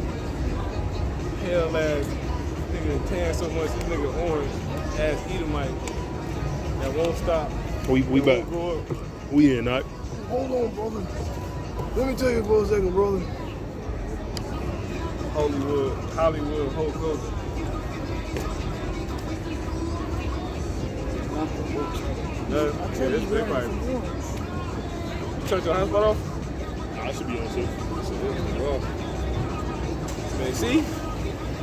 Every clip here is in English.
fucking hell ass nigga tan so much, this nigga orange ass Edomite that won't stop. We back. We in, not. Hold on, brother. Let me tell you for a second, brother. Hollywood, Hulk Hogan. Yeah, this big fight. You turned your hotspot off? I should be on too. Well, man, see?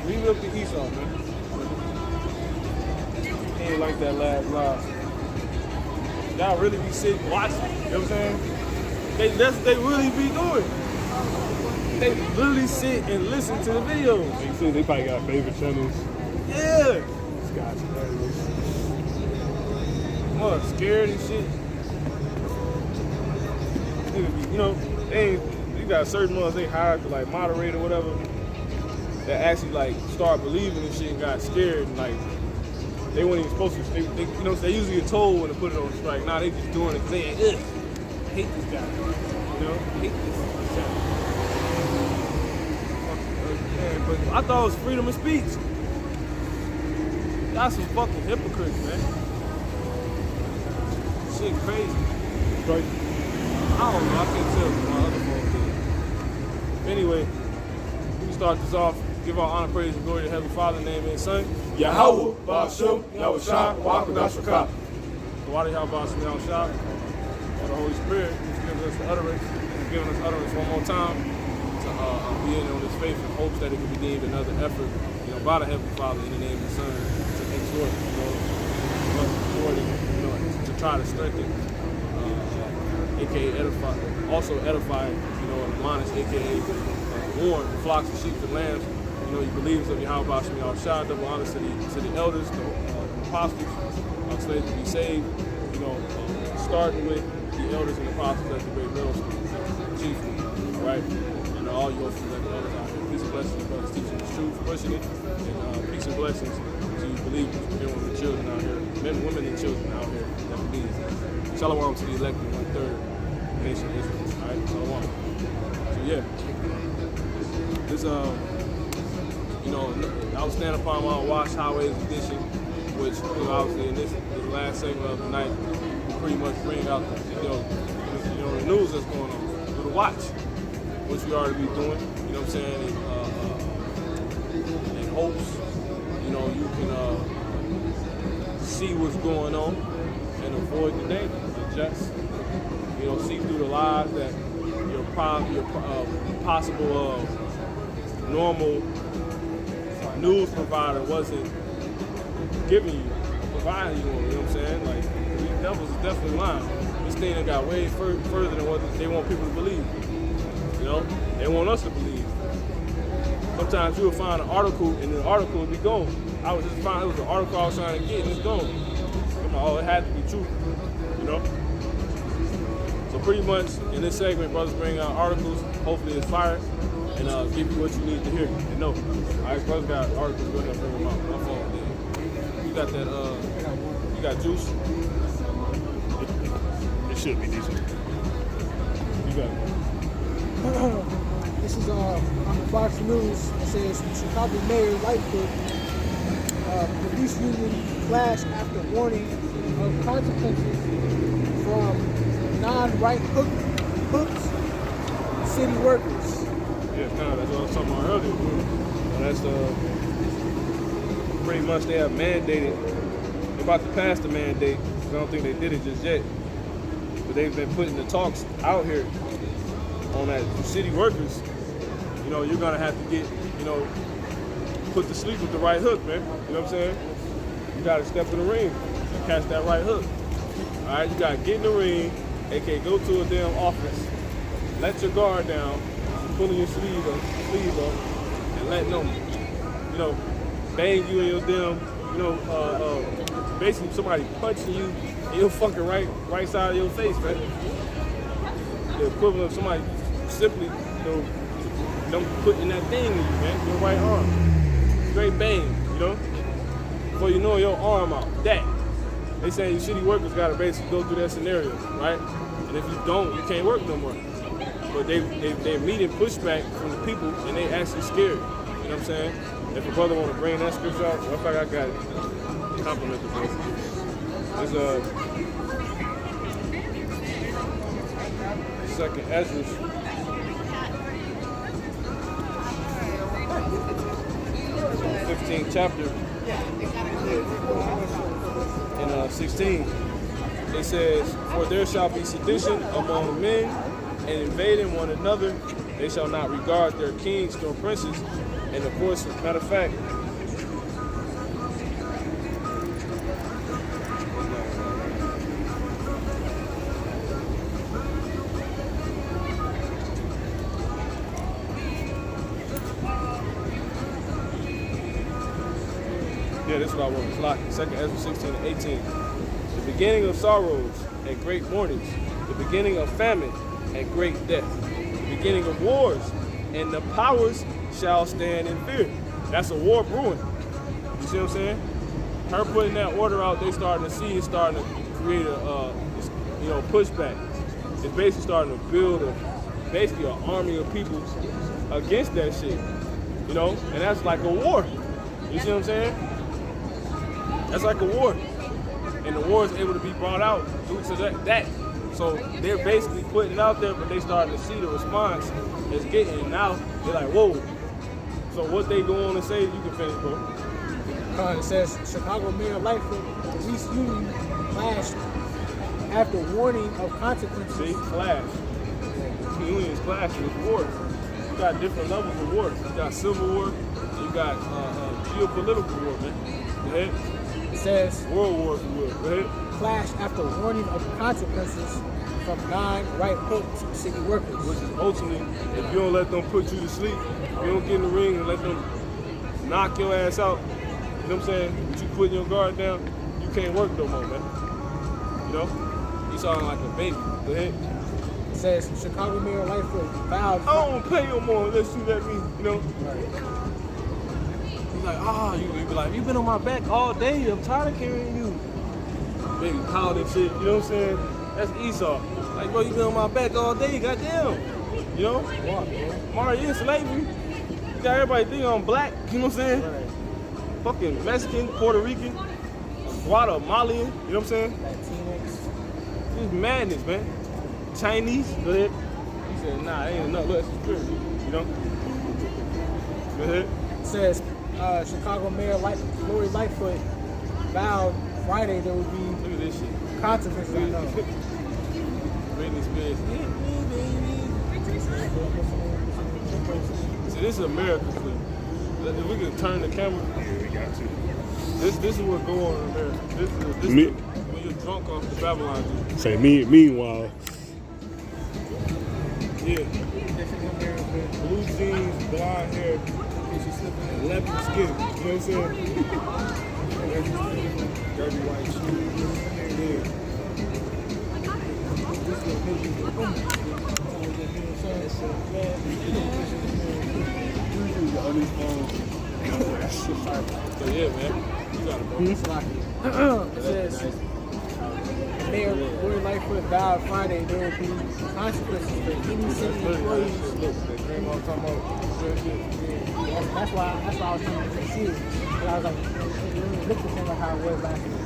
Leave up the Esau, man. He ain't like that last live. Y'all really be sitting watching, you know what I'm saying? That's what they really be doing. They literally sit and listen to the videos. You see, they probably got favorite channels. Yeah. Scott's hilarious. What, scared and shit? You know, you got certain ones they hired to like moderate or whatever that actually like start believing in shit and got scared and like they weren't even supposed to. They you know, they usually get told when to put it on strike. Nah, they just doing it because they ain't, I hate this guy. You know, hate this guy. Man, but I thought it was freedom of speech. Y'all some fucking hypocrites, man. Shit crazy. Right. I don't know, I can't tell from my other phone did. Anyway, we can start this off. Give our honor, praise, and glory to Heavenly Father, name and Son. Yahweh, Ba'ashem, Yahushua, Wa'akadashaka. Why do y'all Ba'ashem, Yahushua? For the Holy Spirit, who's given us the utterance, who's given us utterance one more time to be in on this faith in hopes that it can be deemed another effort, you know, by the Heavenly Father in the name of the Son to exhort, to try to strengthen, aka edify, also edify, you know, admonish, aka warn flocks of sheep and lambs. You know, you believers of Yahweh Ba'ashem Yahushua, double honors to the elders, the apostles, slaves to be saved. You know, starting with the elders and apostles at the great middle school, chiefly, all right? And all you officers at the elders out here. Peace and blessings, brothers, teaching the truth, pushing it, and peace and blessings to you believers, men, women, and children out here, men, women, and children out here that believe. Shalom to the elected 1/3 nation of Israel, all right? Shalom. So yeah, this you know, I was standing upon my Wash Highways edition, which, you know, obviously in this last segment of the night, we pretty much bring out the news that's going on through the watch, which we already be doing. You know what I'm saying? In hopes, you know, you can see what's going on and avoid the danger. Just, you know, see through the lies that your possible normal news provider wasn't giving you, providing you, you know what I'm saying? Like, these devils is definitely lying. This thing that got way further than what they want people to believe. You know, they want us to believe. Sometimes you'll find an article and the article will be gone. I was just finding it was an article I was trying to get and it's gone. I'm like, oh, it had to be true, you know? So pretty much in this segment, brothers bring out articles, hopefully it's fire, and give you what you need to hear and know. All right, brothers got articles, go ahead and bring them out. My phone, yeah. You got that, you got juice? It should be decent. You got it. This is on the Fox News. It says Chicago Mayor Lightfoot, police union clash after warning of consequences from non-right hooks city workers. Yeah, kind of. That's what I was talking about earlier. And that's pretty much they have mandated. They're about to pass the mandate. I don't think they did it just yet. But they've been putting the talks out here on that for city workers. You know, you're gonna have to get, you know, put to sleep with the right hook, man. You know what I'm saying? You gotta step in the ring and catch that right hook. All right, you gotta get in the ring, aka go to a damn office, let your guard down, pulling your sleeve up, and letting them, you know, bang you in your damn, you know, basically somebody punching you in your fucking right side of your face, man. The equivalent of somebody simply, you know, them putting that thing in you, man, your right arm. Straight bang, you know? Before you know your arm out, that. They say you shitty workers gotta basically go through that scenario, right? And if you don't, you can't work no more. but they're meeting pushback from the people, and they actually scared. You know what I'm saying? If a brother want to bring that scripture out, well, in fact, I got it. Compliment the brother. It's Second Ezra. 15th chapter. In 16, it says, "For there shall be sedition among men, and invading one another. They shall not regard their kings nor princes." And of course, matter of fact, yeah, this is what I want. It's like 2nd Ezra 16 and 18. The beginning of sorrows and great mournings, the beginning of famine and great death, the beginning of wars, and the powers shall stand in fear. That's a war brewing. You see what I'm saying? Her putting that order out, they starting to see it's starting to create a pushback. It's basically starting to build basically an army of people against that shit. You know, and that's like a war. You see what I'm saying? That's like a war. And the war is able to be brought out due to that. So they're basically putting it out there, but they starting to see the response it's getting. And now they're like, whoa. So what they go on to say, you can finish, bro. It says, Chicago Mayor Lightfoot released union clashed after warning of consequences. See, clash. Unions clashing with war. You got different levels of war. You got civil war, you got geopolitical war, man. Go ahead. It says, World War, if you will. Go ahead. Clash after warning of consequences from non-right hooked city workers. Which is ultimately, if you don't let them put you to sleep, if you don't get in the ring and let them knock your ass out, you know what I'm saying? But you putting your guard down, you can't work no more, man. You know? You sound like a baby. Go ahead. It says Chicago Mayor Lightfoot vowed. I don't pay no more unless you let me, you know? Right. He's like, you be like, you been on my back all day, I'm tired of carrying you. Baby pound and shit, you know what I'm saying? That's Esau. Like, bro, you been on my back all day, goddamn. You know? Mario is slavery. You got everybody thinking I'm black, you know what I'm saying? Right. Fucking Mexican, Puerto Rican, Guatemalian, you know what I'm saying? Latinx. This is madness, man. Chinese, go ahead. He said, nah, ain't enough. Look, it's spirit, you know? Go ahead. It says Chicago Mayor Lori Lightfoot vowed Friday there would be Look at this shit. consequences. I know. Britney Spears. See, this is America clip. If we can turn the camera. Yeah, we got to. This is what go on in America. This is when you're drunk off the Babylon juice. Say meanwhile. Yeah. Blue jeans, blonde hair, and leopard skin. You know what I'm saying? Dirty white shoes. Yeah. So yeah, man. You got it, bro. It says Mayor Lori Lightfoot vowed Friday there would be consequences for any city employees. That's why I was trying to see it. But I was like, it looked the same like how it was last year.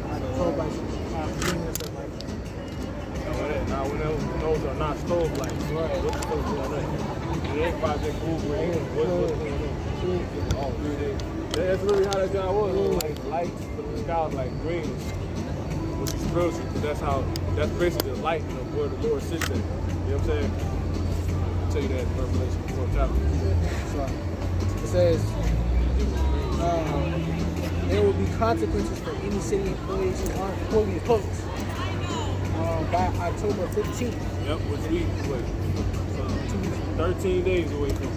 Like told by being and stuff like that. Now, when those are not stove lights, what's supposed to be on that? It ain't Project Google. Oh, dude, that's really how that job was. It was like lights, but the sky was like green, which is spiritual. Because that's basically the light of where the Lord sits at. You know what I'm saying? I'll tell you that in Revelation 4 chapter. It says there will be consequences for any city employees who aren't fully hooked by October 15th. Yep, which we 13 days away from.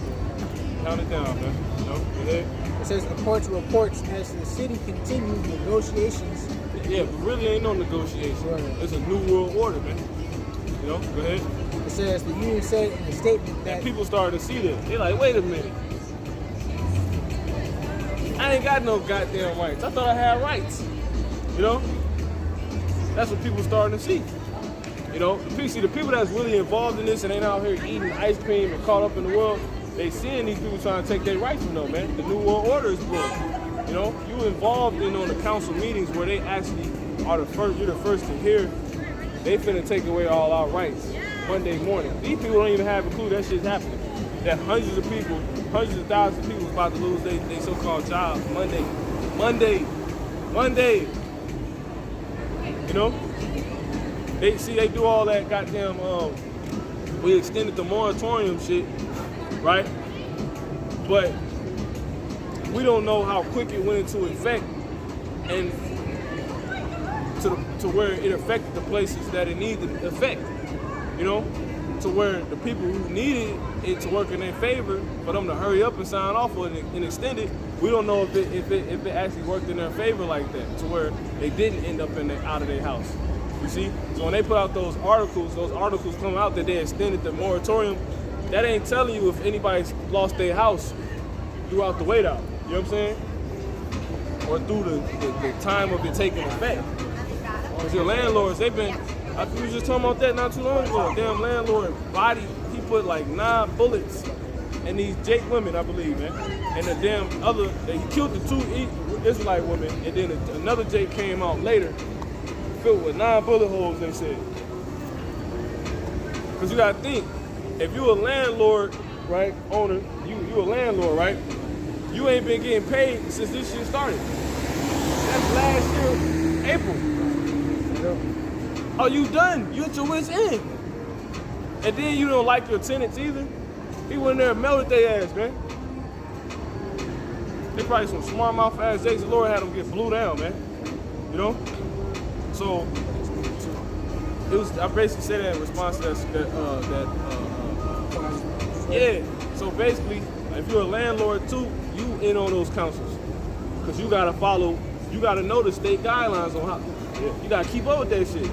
Count it down, man. You know, go ahead. It says according to reports as the city continued negotiations. Yeah, but really ain't no negotiation. Right. It's a new world order, man. You know, go ahead. It says the union said in a statement that And people started to see that. They're like, wait a minute. I ain't got no goddamn rights. I thought I had rights. You know? That's what people starting to see. You You know, the people that's really involved in this and ain't out here eating ice cream and caught up in the world, they seeing these people trying to take their rights from them, man. The New World Order is broken. You know, you involved in on the council meetings where they actually are the first, you're the first to hear, they finna take away all our rights Monday morning. These people don't even have a clue that shit's happening. That hundreds of people, hundreds of thousands of people is about to lose their so-called jobs Monday. You know? They do all that goddamn, we extended the moratorium shit, right? But we don't know how quick it went into effect and to where it affected the places that it needed to affect, you know? To where the people who needed it to work in their favor, for them to hurry up and sign off on it and extend it, we don't know if it actually worked in their favor like that, to where they didn't end up out of their house. You see? So when they put out those articles come out that they extended the moratorium, that ain't telling you if anybody's lost their house throughout the wait out. You know what I'm saying? Or through the time of it taking effect. Because your landlords, we was just talking about that not too long ago. Damn landlord body, he put like 9 bullets in these Jake women, I believe, man. And the damn he killed the 2 Israelite women, and then another Jake came out later, filled with 9 bullet holes, they said. Because you gotta think, if you a landlord, right, owner, you a landlord, right? You ain't been getting paid since this shit started. That's last year, April. Oh, you done? You at your wit's end. And then you don't like your tenants either. He went in there and melted their ass, man. They probably some smart mouth ass Jakes. The Lord had them get blew down, man. You know? So it was. I basically said that in response to that. Yeah. So basically, if you're a landlord too, you in on those councils, because you gotta follow. You gotta know the state guidelines on how. You gotta keep up with that shit.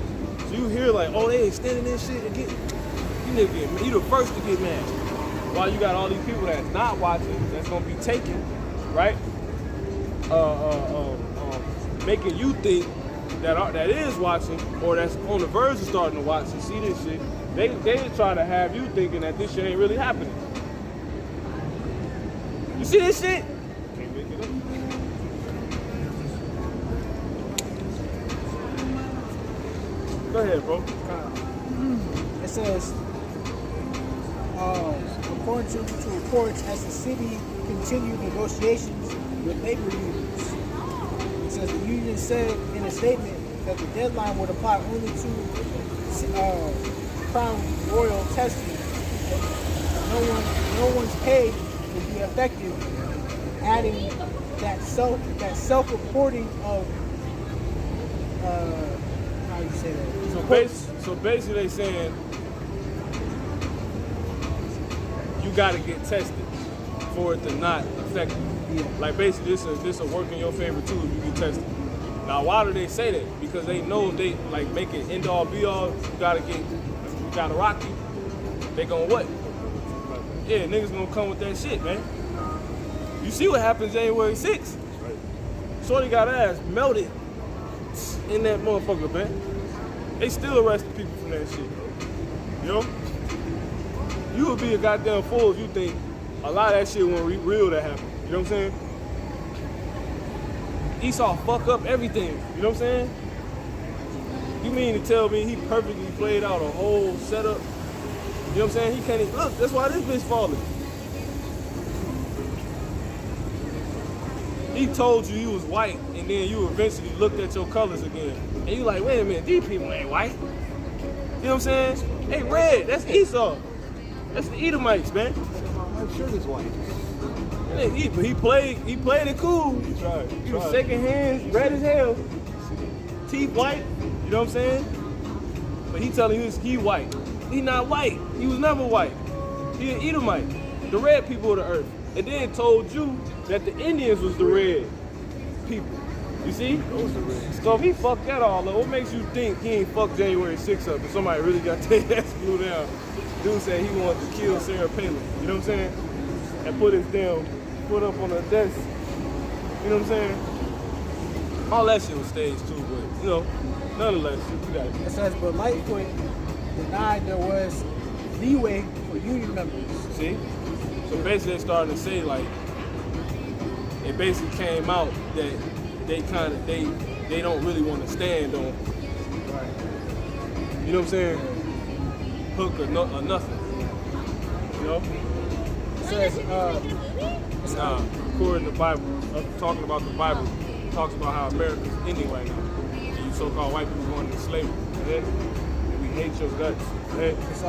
So you hear like, oh, they extending this shit and you the first to get mad. While you got all these people that's not watching, that's gonna be taken, right? Making you think that is watching or that's on the verge of starting to watch and see this shit. They try to have you thinking that this shit ain't really happening. You see this shit? Can't make it up. Go ahead, bro. It says, according to reports, as the city continued negotiations with labor unions, it says the union said in a statement that the deadline would apply only to Crown Royal testing. No one's pay would be effective, adding that self-reporting of how you say that? So basically they saying you gotta get tested for it to not affect you. Yeah. Like basically this will work in your favor too if you get tested. Now why do they say that? Because they know if they like make it end all be all, you gotta rock you. They gonna what? Yeah, niggas gonna come with that shit, man. You see what happened January 6th? Right. Shorty got her ass melted in that motherfucker, man. They still arresting people from that shit. You know? You would be a goddamn fool if you think a lot of that shit wasn't real that happened. You know what I'm saying? Esau fuck up everything. You know what I'm saying? You mean to tell me he perfectly played out a whole setup? You know what I'm saying? He can't even look. That's why this bitch falling. He told you was white, and then you eventually looked at your colors again. And you like, wait a minute, these people ain't white. You know what I'm saying? They red, that's Esau. That's the Edomites, man. My shirt is white. He played it cool. He tried. He was shaking hands, red as hell. Teeth white, you know what I'm saying? But he telling you he white. He not white. He was never white. He an Edomite, the red people of the earth. And then told you that the Indians was the red people. You see? Those are red. So if he fucked that all up, what makes you think he ain't fucked January 6th up and somebody really got their ass blew down? Dude said he wanted to kill Sarah Palin. You know what I'm saying? And put his damn foot up on her desk. You know what I'm saying? All that shit was staged too, but you know, nonetheless, you got it. It says, but Lightfoot denied there was leeway for union members. See? So basically they're starting to say like, it basically came out that they don't really want to stand on, you know what I'm saying? Hook or nothing. You know? It says, according to the Bible, talking about the Bible, talks about how America's ending right now. And you so-called white people going into slavery. And we hate your guts. it's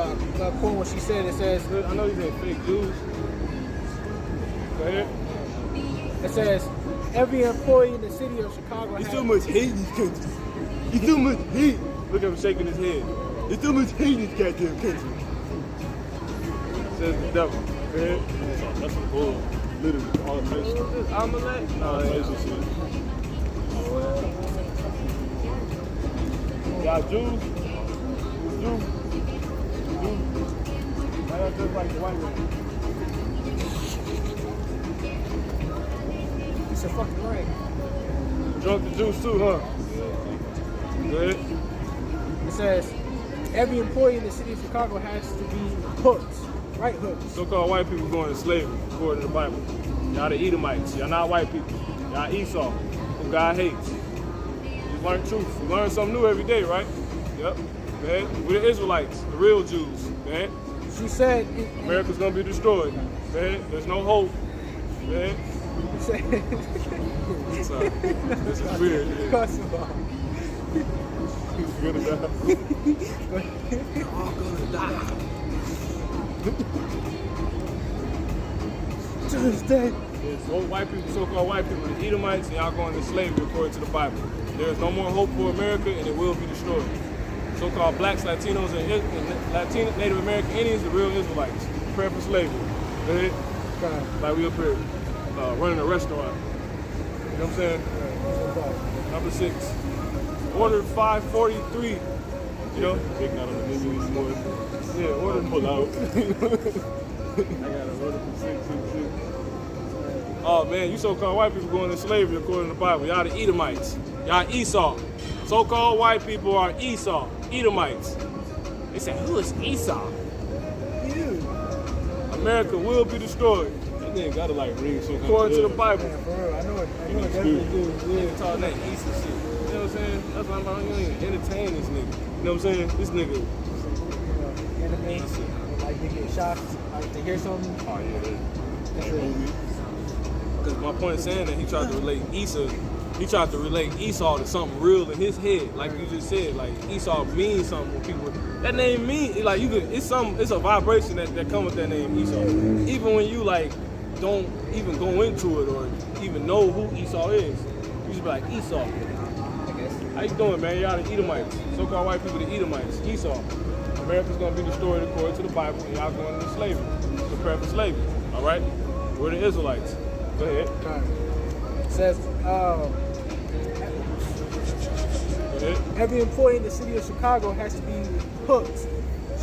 quote what she said. It says, I know these ain't fake Jews. Go ahead. it says, every employee in the city of Chicago There's has so much hate in this country. There's so much hate. Look at him shaking his head. There's so much hate in this goddamn country. Says the devil. Go ahead. That's some bull. Literally, all of this. Omelette? No, All it this ain't. shit. Y'all Jews? Jews? Y'all just like the white man. it's a fucking right. Drunk the juice too, huh? Go ahead. It says, every employee in the city of Chicago has to be hooked, right hooks. So-called white people going to slavery, according to the Bible. Y'all the Edomites. Y'all not white people. Y'all Esau, who God hates. You learn truth. You learn something new every day, right? Yep. Go ahead. We're the Israelites, the real Jews. Go ahead. She said, America's gonna be destroyed. Go ahead. There's no hope. Go ahead. Sorry. This is weird. Yeah. Cuss him off. He's gonna die. They're all gonna die. Tuesday. It's old white people, so-called white people, the Edomites, and y'all going to slavery according to the Bible. There is no more hope for America, and it will be destroyed. So-called blacks, Latinos, and Native American Indians, the real Israelites. Prepare for slavery. Go ahead. Like we up here running a restaurant. You know what I'm saying? Number 6. Order 543. You know? Big not on the menu anymore. Yeah, order Pull out. I got an order for 666. Oh man, you so-called white people going to slavery according to the Bible. Y'all the Edomites. Y'all Esau. So-called white people are Esau, Edomites. They said, who is Esau? You. America will be destroyed. That nigga gotta like ring something. According to the Bible. Yeah, for real. I know it definitely do. Yeah, talking that Easter shit. You know what I'm saying? That's why I'm not even entertain this nigga. You know what I'm saying? This nigga. Enemy, like they get shocked, like to hear something. Oh yeah, That's that it. movie. Because my point is saying that he tried to relate Esau to something real in his head, like you just said. Like Esau means something when people. That name means like you could. It's a vibration that comes with that name Esau. Even when you like don't even go into it or even know who Esau is, you just be like Esau. I guess. How you doing, man? Y'all the Edomites. So-called white people, the Edomites. Esau. America's gonna be destroyed according to the Bible, and y'all going into slavery. Prepare for slavery. All right. We're the Israelites. Go ahead. It says, Go ahead. every employee in the city of Chicago has to be hooked.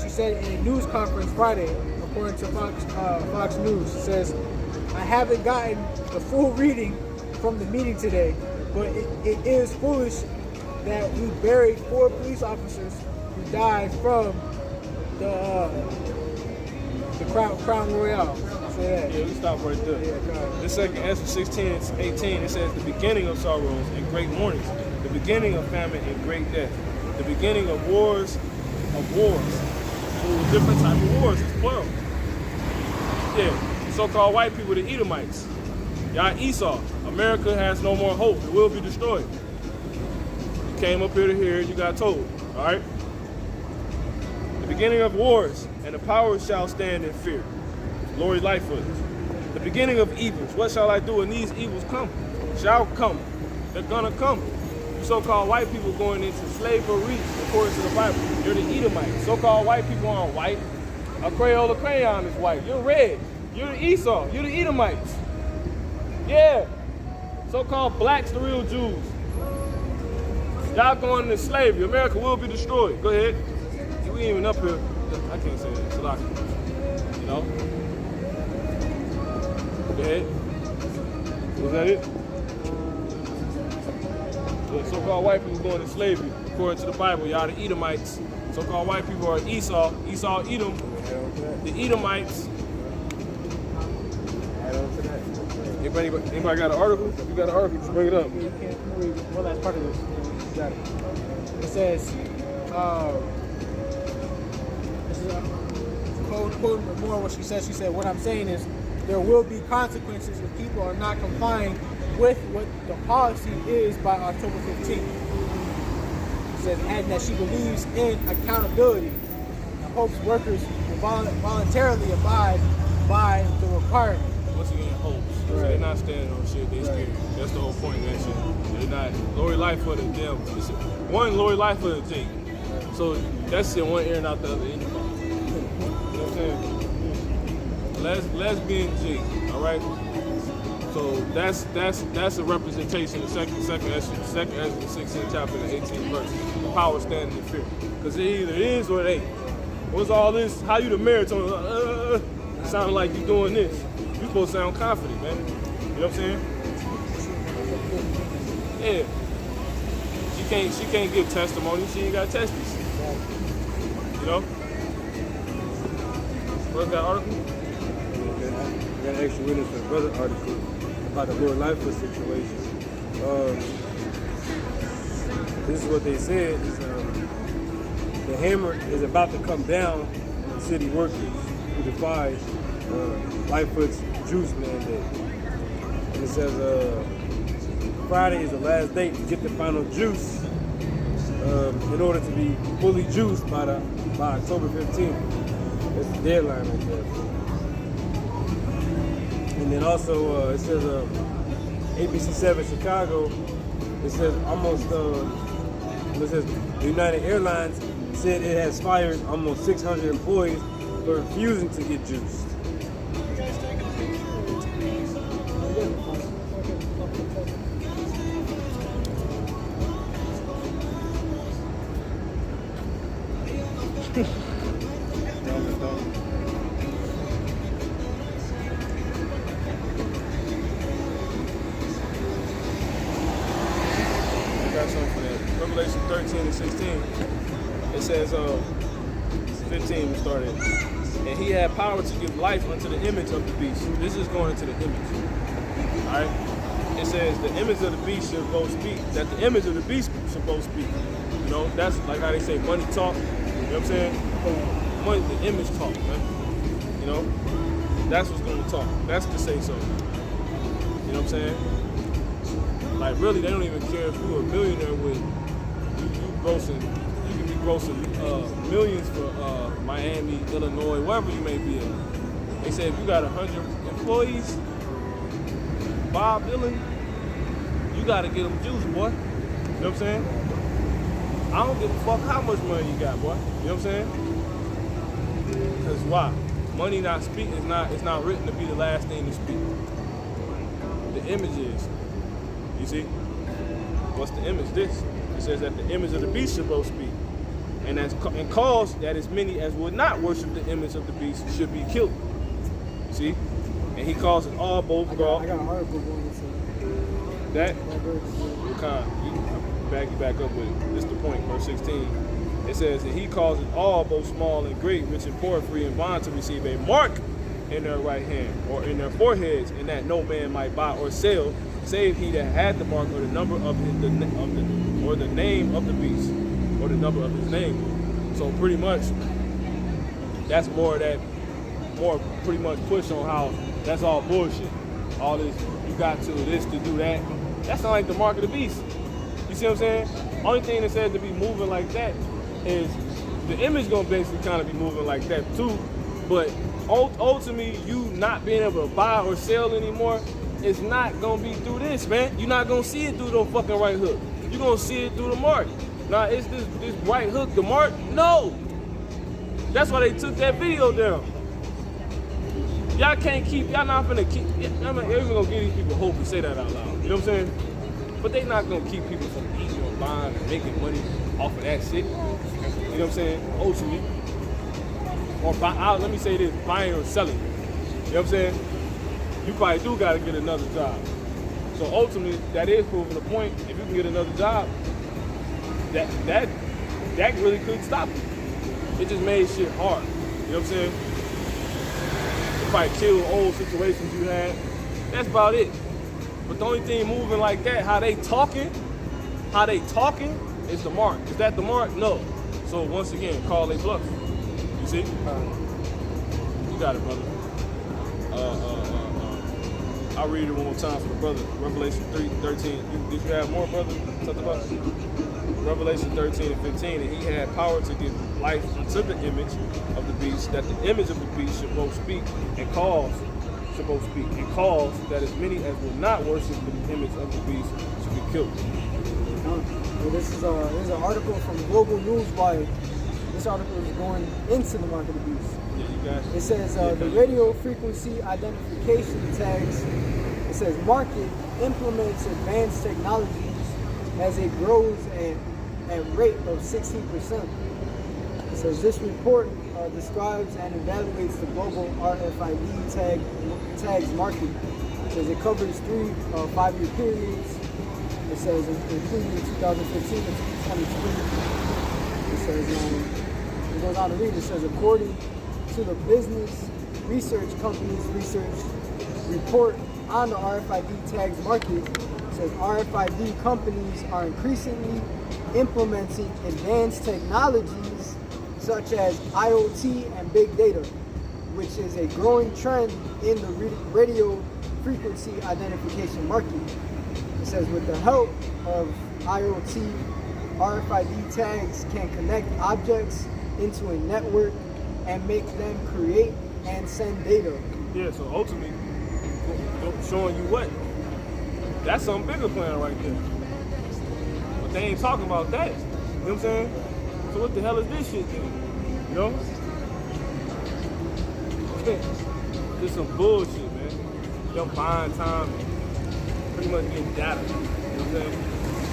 She said in a news conference Friday, according to Fox News. It says, I haven't gotten the full reading from the meeting today, but it is foolish that we buried 4 police officers who died from the Crown Royale. Say that. Yeah, we stop right there. Yeah, go ahead. This second answer 16:18, it says the beginning of sorrows and great mournings, the beginning of famine and great death, the beginning of wars. So different type of wars, it's plural. Yeah, so-called white people, the Edomites. Y'all Esau. America has no more hope. It will be destroyed. You came up here to hear it, you got told. All right? The beginning of wars, and the powers shall stand in fear. Lori Lightfoot. The beginning of evils. What shall I do when these evils come? Shall come. They're gonna come. You so-called white people going into slavery according to the Bible. You're the Edomites. So-called white people aren't white. A Crayola crayon is white. You're red. You're the Esau. You're the Edomites. Yeah. So-called blacks, the real Jews. Y'all going into slavery. America will be destroyed. Go ahead. We ain't even up here. I can't say that. It's a lot. You know? Go ahead. Was that it? Yeah, so-called white people going to slavery. According to the Bible, y'all the Edomites. So-called white people are Esau, Edom, the Edomites. Anybody got an article? If you got an article, just bring it up. You can't read one last part of this. You got it. It says, this is quoting more what she said. She said, what I'm saying is there will be consequences if people are not complying with what the policy is by October 15th. She says, adding that she believes in accountability and hopes workers will voluntarily abide by the requirement. Once again, hopes. So they're not standing on shit, they scared. That's the whole point of that shit. They're not Lori Lightfoot and them. One Lori Lightfoot and Jake. So that's shit one ear and out the other. You know what I'm saying? Lesbian Jake, alright? So that's a representation of second Ezra, the 16th chapter, the 18th verse. The power standing in fear. Because it either is or it ain't. What's all this? How you the mayor? Sound like you doing this. You supposed to sound confident, man. You know what I'm saying? Yeah. She can't give testimony. She ain't got testes. You know? What's that article? I got an extra witness for the brother article about the Lord Lightfoot situation. This is what they said. Is, the hammer is about to come down on city workers who defy Lightfoot's juice mandate. And it says Friday is the last date to get the final juice in order to be fully juiced by October 15th. That's the deadline right there. And then also it says ABC 7 Chicago. It says it says United Airlines said it has fired almost 600 employees for refusing to get juiced. Revelation 13 and 16, it says, 15 we started, and he had power to give life unto the image of the beast. This is going into the image. Alright? It says the image of the beast should both speak, that the image of the beast should both speak. You know, that's like how they say money talk. You know what I'm saying? Money, the image talk, man. You know? That's what's going to talk. That's to say so. You know what I'm saying? Like really, they don't even care if you're a millionaire with you can be grossing millions for Miami, Illinois, wherever you may be in. They say if you got 100 employees, Bob Dylan, you gotta get them juice, boy. You know what I'm saying? I don't give a fuck how much money you got, boy. You know what I'm saying? Cause why? Money not speak is it's not written to be the last thing to speak. The image is. You see? What's the image? This. It says that the image of the beast should both speak. And cause that as many as would not worship the image of the beast should be killed. You see? And he calls it all both God. I got an article going this That? You back up with it. This is the point, verse 16. It says that he calls it all, both small and great, rich and poor, free and bond, to receive a mark in their right hand or in their foreheads, and that no man might buy or sell, save he that had the mark or the number of the name of the beast or the number of his name. So pretty much, that's pretty much push on how that's all bullshit. All this, you got to this to do that. That's not like the mark of the beast. You see what I'm saying? Only thing that says to be moving like that is the image gonna basically kind of be moving like that too. But ultimately, you not being able to buy or sell anymore, it's not gonna be through this, man. You're not gonna see it through the fucking right hook. You're gonna see it through the mark. Now, is this right hook the mark? No. That's why they took that video down. Y'all not finna keep, I'm not even gonna give these people hope and say that out loud. You know what I'm saying? But they not gonna keep people from eating or buying and making money off of that shit. You know what I'm saying? Ultimately. Or let me say this, buying or selling. You know what I'm saying? You probably do gotta get another job. So ultimately, that is proving the point. If you can get another job, that really could stop you. it just made shit hard. You know what I'm saying? It probably kill old situations you had. That's about it. But the only thing moving like that, how they talking is the mark. Is that the mark? No. So once again, call they bluff. You see? You got it, brother. I'll read it one more time for the brother. Revelation 3:13. Did you have more, brother? Something about Revelation 13 and 15. And he had power to give life unto the image of the beast, that the image of the beast should both speak and cause that as many as will not worship the image of the beast should be killed. Well, this is an article from Global Newswire. This article is going into the mark of the beast. Yeah, you guys. It says the radio frequency identification tags. It says market implements advanced technologies as it grows at rate of 16%. It says this report describes and evaluates the global RFID tags market. It says it covers 3 5-year periods. It says including 2015 and 2020. It says it goes on to read. It says according to the business research company's research report on the RFID tags market, it says RFID companies are increasingly implementing advanced technologies such as IoT and big data, which is a growing trend in the radio frequency identification market. It says with the help of IoT, RFID tags can connect objects into a network and make them create and send data. Yeah, so ultimately, showing you what? That's some bigger plan right there. But they ain't talking about that. You know what I'm saying? So what the hell is this shit then? You know? Just some bullshit, man. Them buying time and pretty much getting data. You know what I'm saying?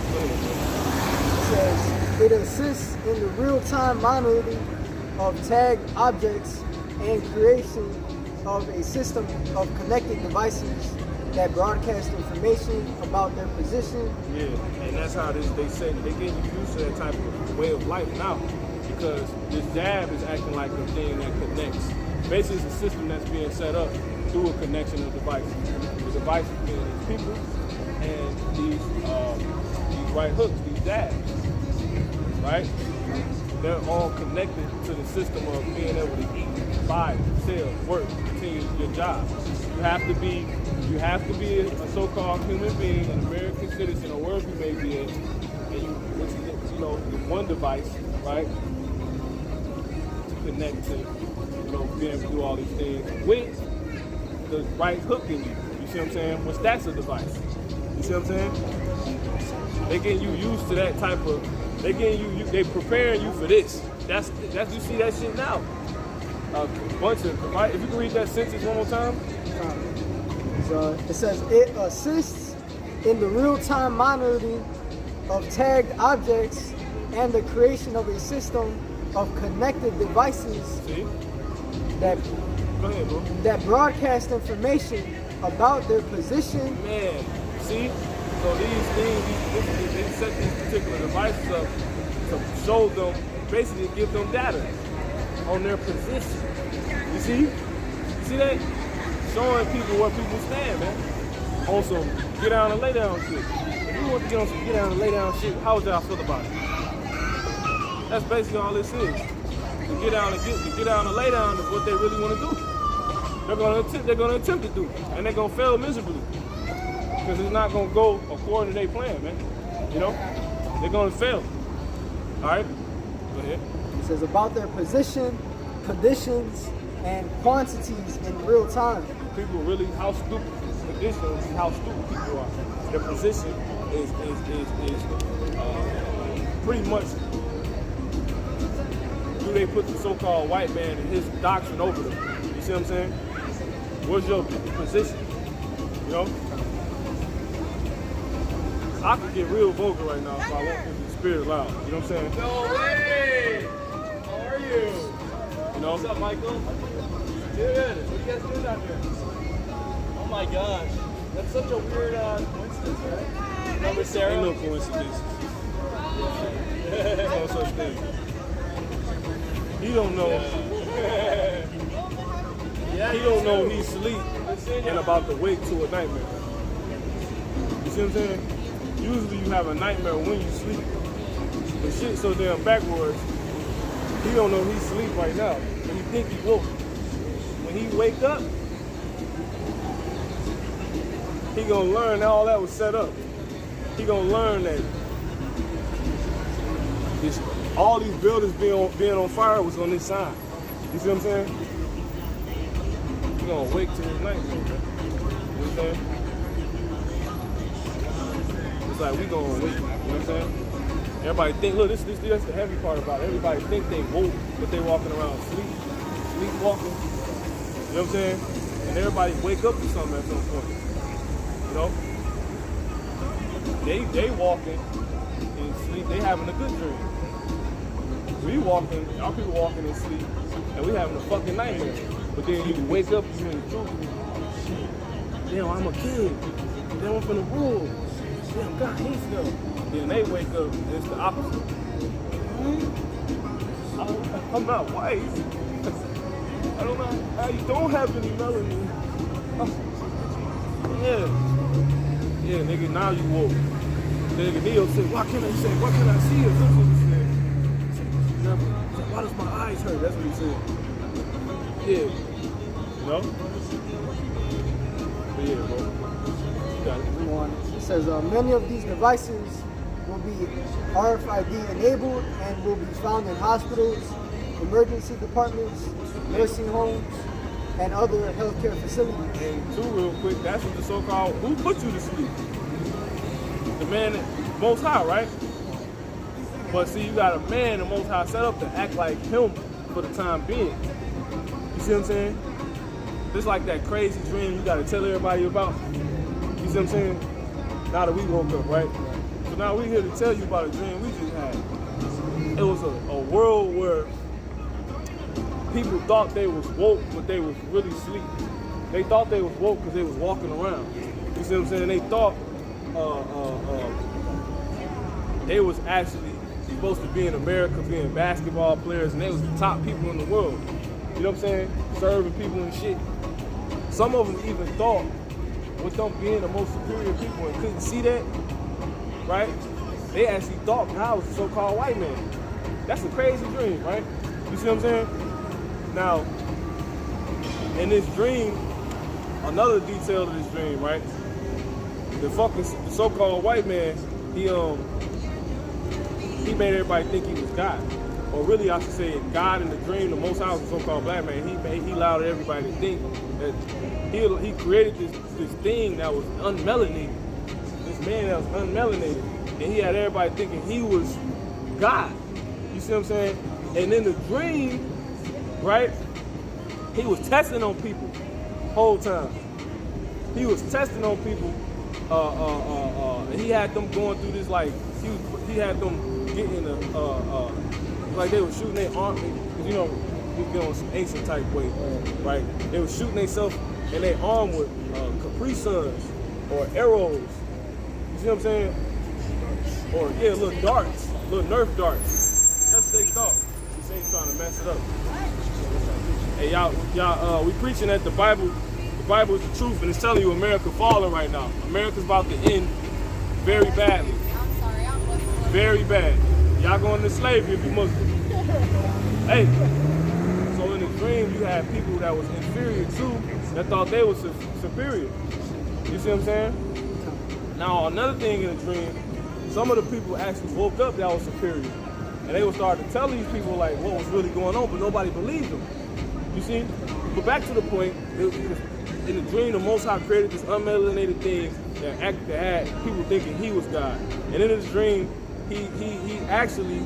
Go ahead, It says it assists in the real-time monitoring of tagged objects and creation of a system of connected devices that broadcast information about their position. Yeah, and that's how they say they getting used to that type of way of life now, because this jab is acting like the thing that connects. Basically, it's a system that's being set up through a connection of devices. The devices being these people and these right hooks, these jabs, right? They're all connected to the system of being able to eat, buy, sell, work, continue your job. You have to be a so-called human being, an American citizen, or wherever you may be in, and with one device, right, to connect to, being able to do all these things with the right hook in you. You see what I'm saying? Which that's a device. You see what I'm saying? They getting you used to that type of. They getting you. They preparing you for this. That's you see that shit now. A bunch of. Right? If you can read that sentence one more time. It says it assists in the real-time monitoring of tagged objects and the creation of a system of connected devices. See? That Go ahead, bro. That broadcast information about their position. Man, see? So these things, they set these particular devices up to show them, basically give them data on their position. You see? You see that? Showing people where people stand, man. On some get down and lay down shit. If you want to get on some get down and lay down shit, how would y'all feel about it? That's basically all this is. To get down and lay down is what they really want to do. They're gonna attempt to do it, and they're gonna fail miserably. Because it's not gonna go according to their plan, man. You know? They're gonna fail. Alright? Go ahead. It says about their position, conditions, and quantities in real time. People really how stupid conditions, how stupid people are. Their position is pretty much do they put the so-called white man and his doctrine over them. You see what I'm saying? What's your position? You know? I could get real vocal right now if I want to be spirit loud. You know what I'm saying? No way! How are you? You know? What's up, Michael? Good. What are you guys doing out here? Oh my gosh. That's such a weird coincidence, right? Number Sarah? Ain't no coincidence. No such thing. He don't know. He don't know he's asleep and about to wake to a nightmare. You see what I'm saying? Usually you have a nightmare when you sleep. But shit so damn backwards, he don't know he's asleep right now. And he think he woke. When he wake up, he gonna learn that all that was set up. He gonna learn that all these buildings being on fire was on this side. You see what I'm saying? He gonna wake to his nightmare, man. You know what I'm saying? It's like we gonna wake, you know what I'm saying? Everybody think, look, that's the heavy part about it. Everybody think they woke, but they walking around sleepwalking. You know what I'm saying? And everybody wake up to something at some point. You know? They walking in sleep, they having a good dream. We walking, our people walking in sleep, and we having a fucking nightmare. But then you wake up, you in the truth. Damn, I'm a king. Damn, I'm finna rule. Damn, God hates them. Then they wake up, and it's the opposite. I'm not white. I don't know how you don't have any melanin. Yeah, nigga, now you woke. Nigga Neo said, why can't I see it? That's what he said. Why does my eyes hurt? That's what he said. Yeah. You know? But yeah, bro. You got it. It says many of these devices will be RFID enabled and will be found in hospitals, emergency departments, nursing homes, and other healthcare facilities. And two, real quick, that's what the so-called, who put you to sleep? The man, Most High, right? But see, you got a man, the Most High set up to act like him for the time being. You see what I'm saying? Just like that crazy dream you gotta tell everybody about. You see what I'm saying? Now that we woke up, right? So now we here to tell you about a dream we just had. It was a world where people thought they was woke, but they was really asleep. They thought they was woke because they was walking around. You see what I'm saying? They thought they was actually supposed to be in America being basketball players, and they was the top people in the world. You know what I'm saying? Serving people and shit. Some of them even thought with them being the most superior people and couldn't see that, right? They actually thought God was a so-called white man. That's a crazy dream, right? You see what I'm saying? Now, in this dream, another detail of this dream, right? The so-called white man, he made everybody think he was God. Or really, I should say, God in the dream, the Most High was a so-called black man. He allowed everybody to think that he created this thing that was unmelanated. This man that was unmelanated. And he had everybody thinking he was God. You see what I'm saying? And in the dream, right, he was testing on people whole time. He was testing on people. He had them going through this, like, he had them getting like they were shooting their arm, because you know, we get on some ancient type way, right? They were shooting themselves in their arm with Capri Suns or arrows. You see what I'm saying? Or yeah, little darts, little Nerf darts. That's what they thought. He ain't trying to mess it up. Hey, y'all, we preaching that the Bible is the truth, and it's telling you America falling right now. America's about to end very badly. Very bad. Y'all going into slavery if you Muslim. Hey, so in the dream you had people that was inferior too, that thought they was superior. You see what I'm saying? Now another thing in the dream, some of the people actually woke up that was superior. And they would start to tell these people like what was really going on, but nobody believed them. You see? But back to the point, in the dream, the Most High created this unmelanated thing that had people thinking he was God. And in his dream, he actually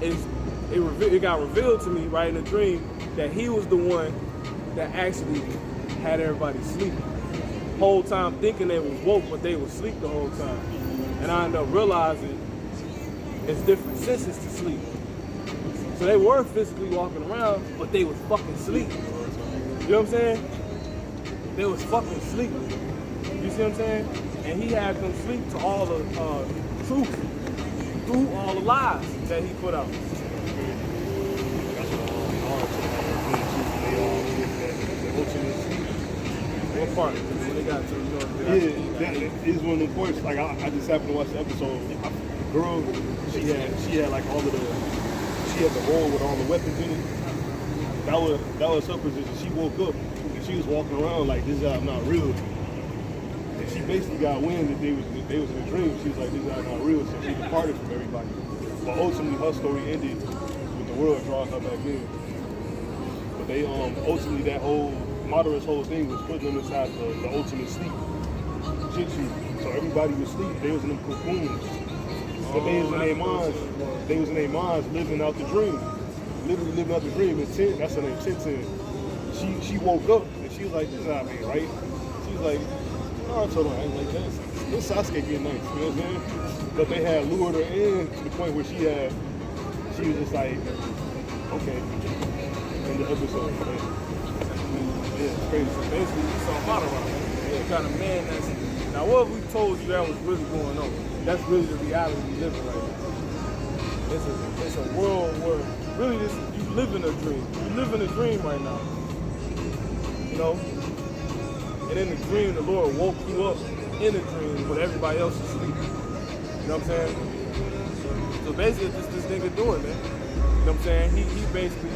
it got revealed to me right in the dream that he was the one that actually had everybody sleep. Whole time thinking they was woke, but they was asleep the whole time. And I ended up realizing it's different senses to sleep. So they were physically walking around, but they was fucking asleep. You know what I'm saying? They was fucking asleep. You see what I'm saying? And he had them sleep to all the truth through all the lies that he put out. part when they got to, you know. Yeah, that is one of the points. Like I just happened to watch the episode. The girl, she had like all of the, she had the roll with all the weapons in it. That was her position. She woke up and she was walking around like this job not real. And she basically got wind that they was in a dream. She was like, this job not real, so she departed from everybody. But ultimately her story ended with the world drawing her back in. But they ultimately that whole Madara's whole thing was putting them inside the ultimate sleep. Jitsu. So everybody was asleep. They was in them cocoons. But they was in their minds. They was in their minds living out the dream. Literally living out the dream. And that's her name, Tintin. She woke up and she was like, this is not me, right? She was like, Naruto don't act like that. This Sasuke getting nice, you know what I'm saying? But they had lured her in to the point where she was just like, okay. In the episode. Yeah, it's crazy. So basically, you saw Madara. The kind of man that's. Now, what if we told you that was really going on? That's really the reality we live in right now. It's a world where really you live in a dream. You live in a dream right now. You know? And in the dream, the Lord woke you up in a dream when everybody else is asleep. You know what I'm saying? So basically, this nigga doing, man. You know what I'm saying? He basically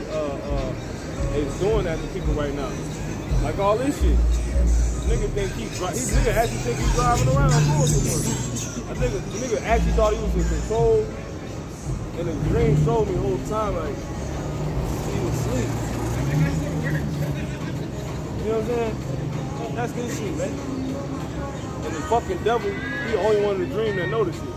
is doing that to people right now. Like all this shit. Nigga actually think he's driving around on bullshit. I think the nigga actually thought he was in control, and the dream showed me the whole time like he was asleep. You know what I'm saying? That's good shit, man. And the fucking devil, he the only one in the dream that noticed it.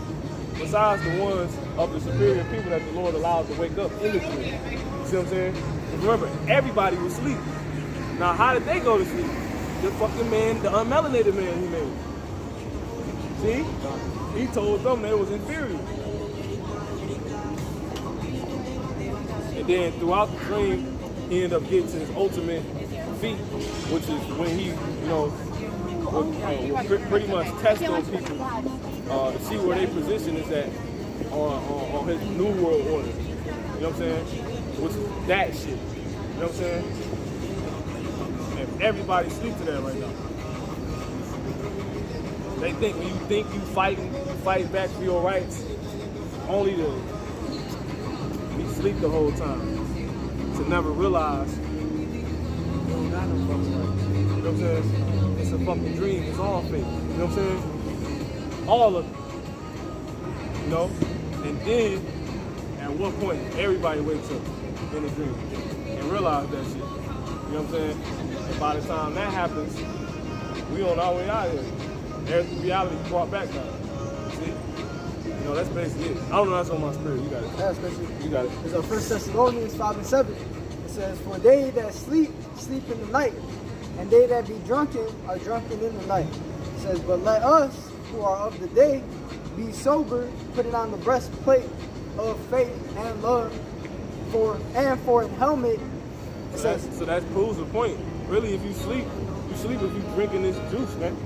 Besides the ones of the superior people that the Lord allowed to wake up in the dream. You see what I'm saying? Remember, everybody was asleep. Now, how did they go to sleep? The fucking man, the unmelanated man he made. See? He told them they was inferior. And then throughout the dream, he ended up getting to his ultimate feat, which is when he, you know, will pretty much test those people to see where their position is at on his new world order. You know what I'm saying? Which is that shit. You know what I'm saying? And everybody sleep to that right now. They think when you think you fighting back for your rights, only to be asleep the whole time. To never realize you don't got no fucking rights. You know what I'm saying? It's a fucking dream. It's all fake. You know what I'm saying? All of it. You know? And then, at what point, everybody wakes up in a dream and realize that shit. You know what I'm saying? And by the time that happens, we on our way out here. There's reality brought back now. See? You know, that's basically it. I don't know, that's on my spirit. You got it. That's basically You got it. It's 1 Thessalonians 5:7. It says, for they that sleep, sleep in the night, and they that be drunken are drunken in the night. It says, but let us, who are of the day, be sober, putting on the breastplate of faith and love, for an helmet. It says, So that proves the point. Really, if you sleep if you drinking this juice, man.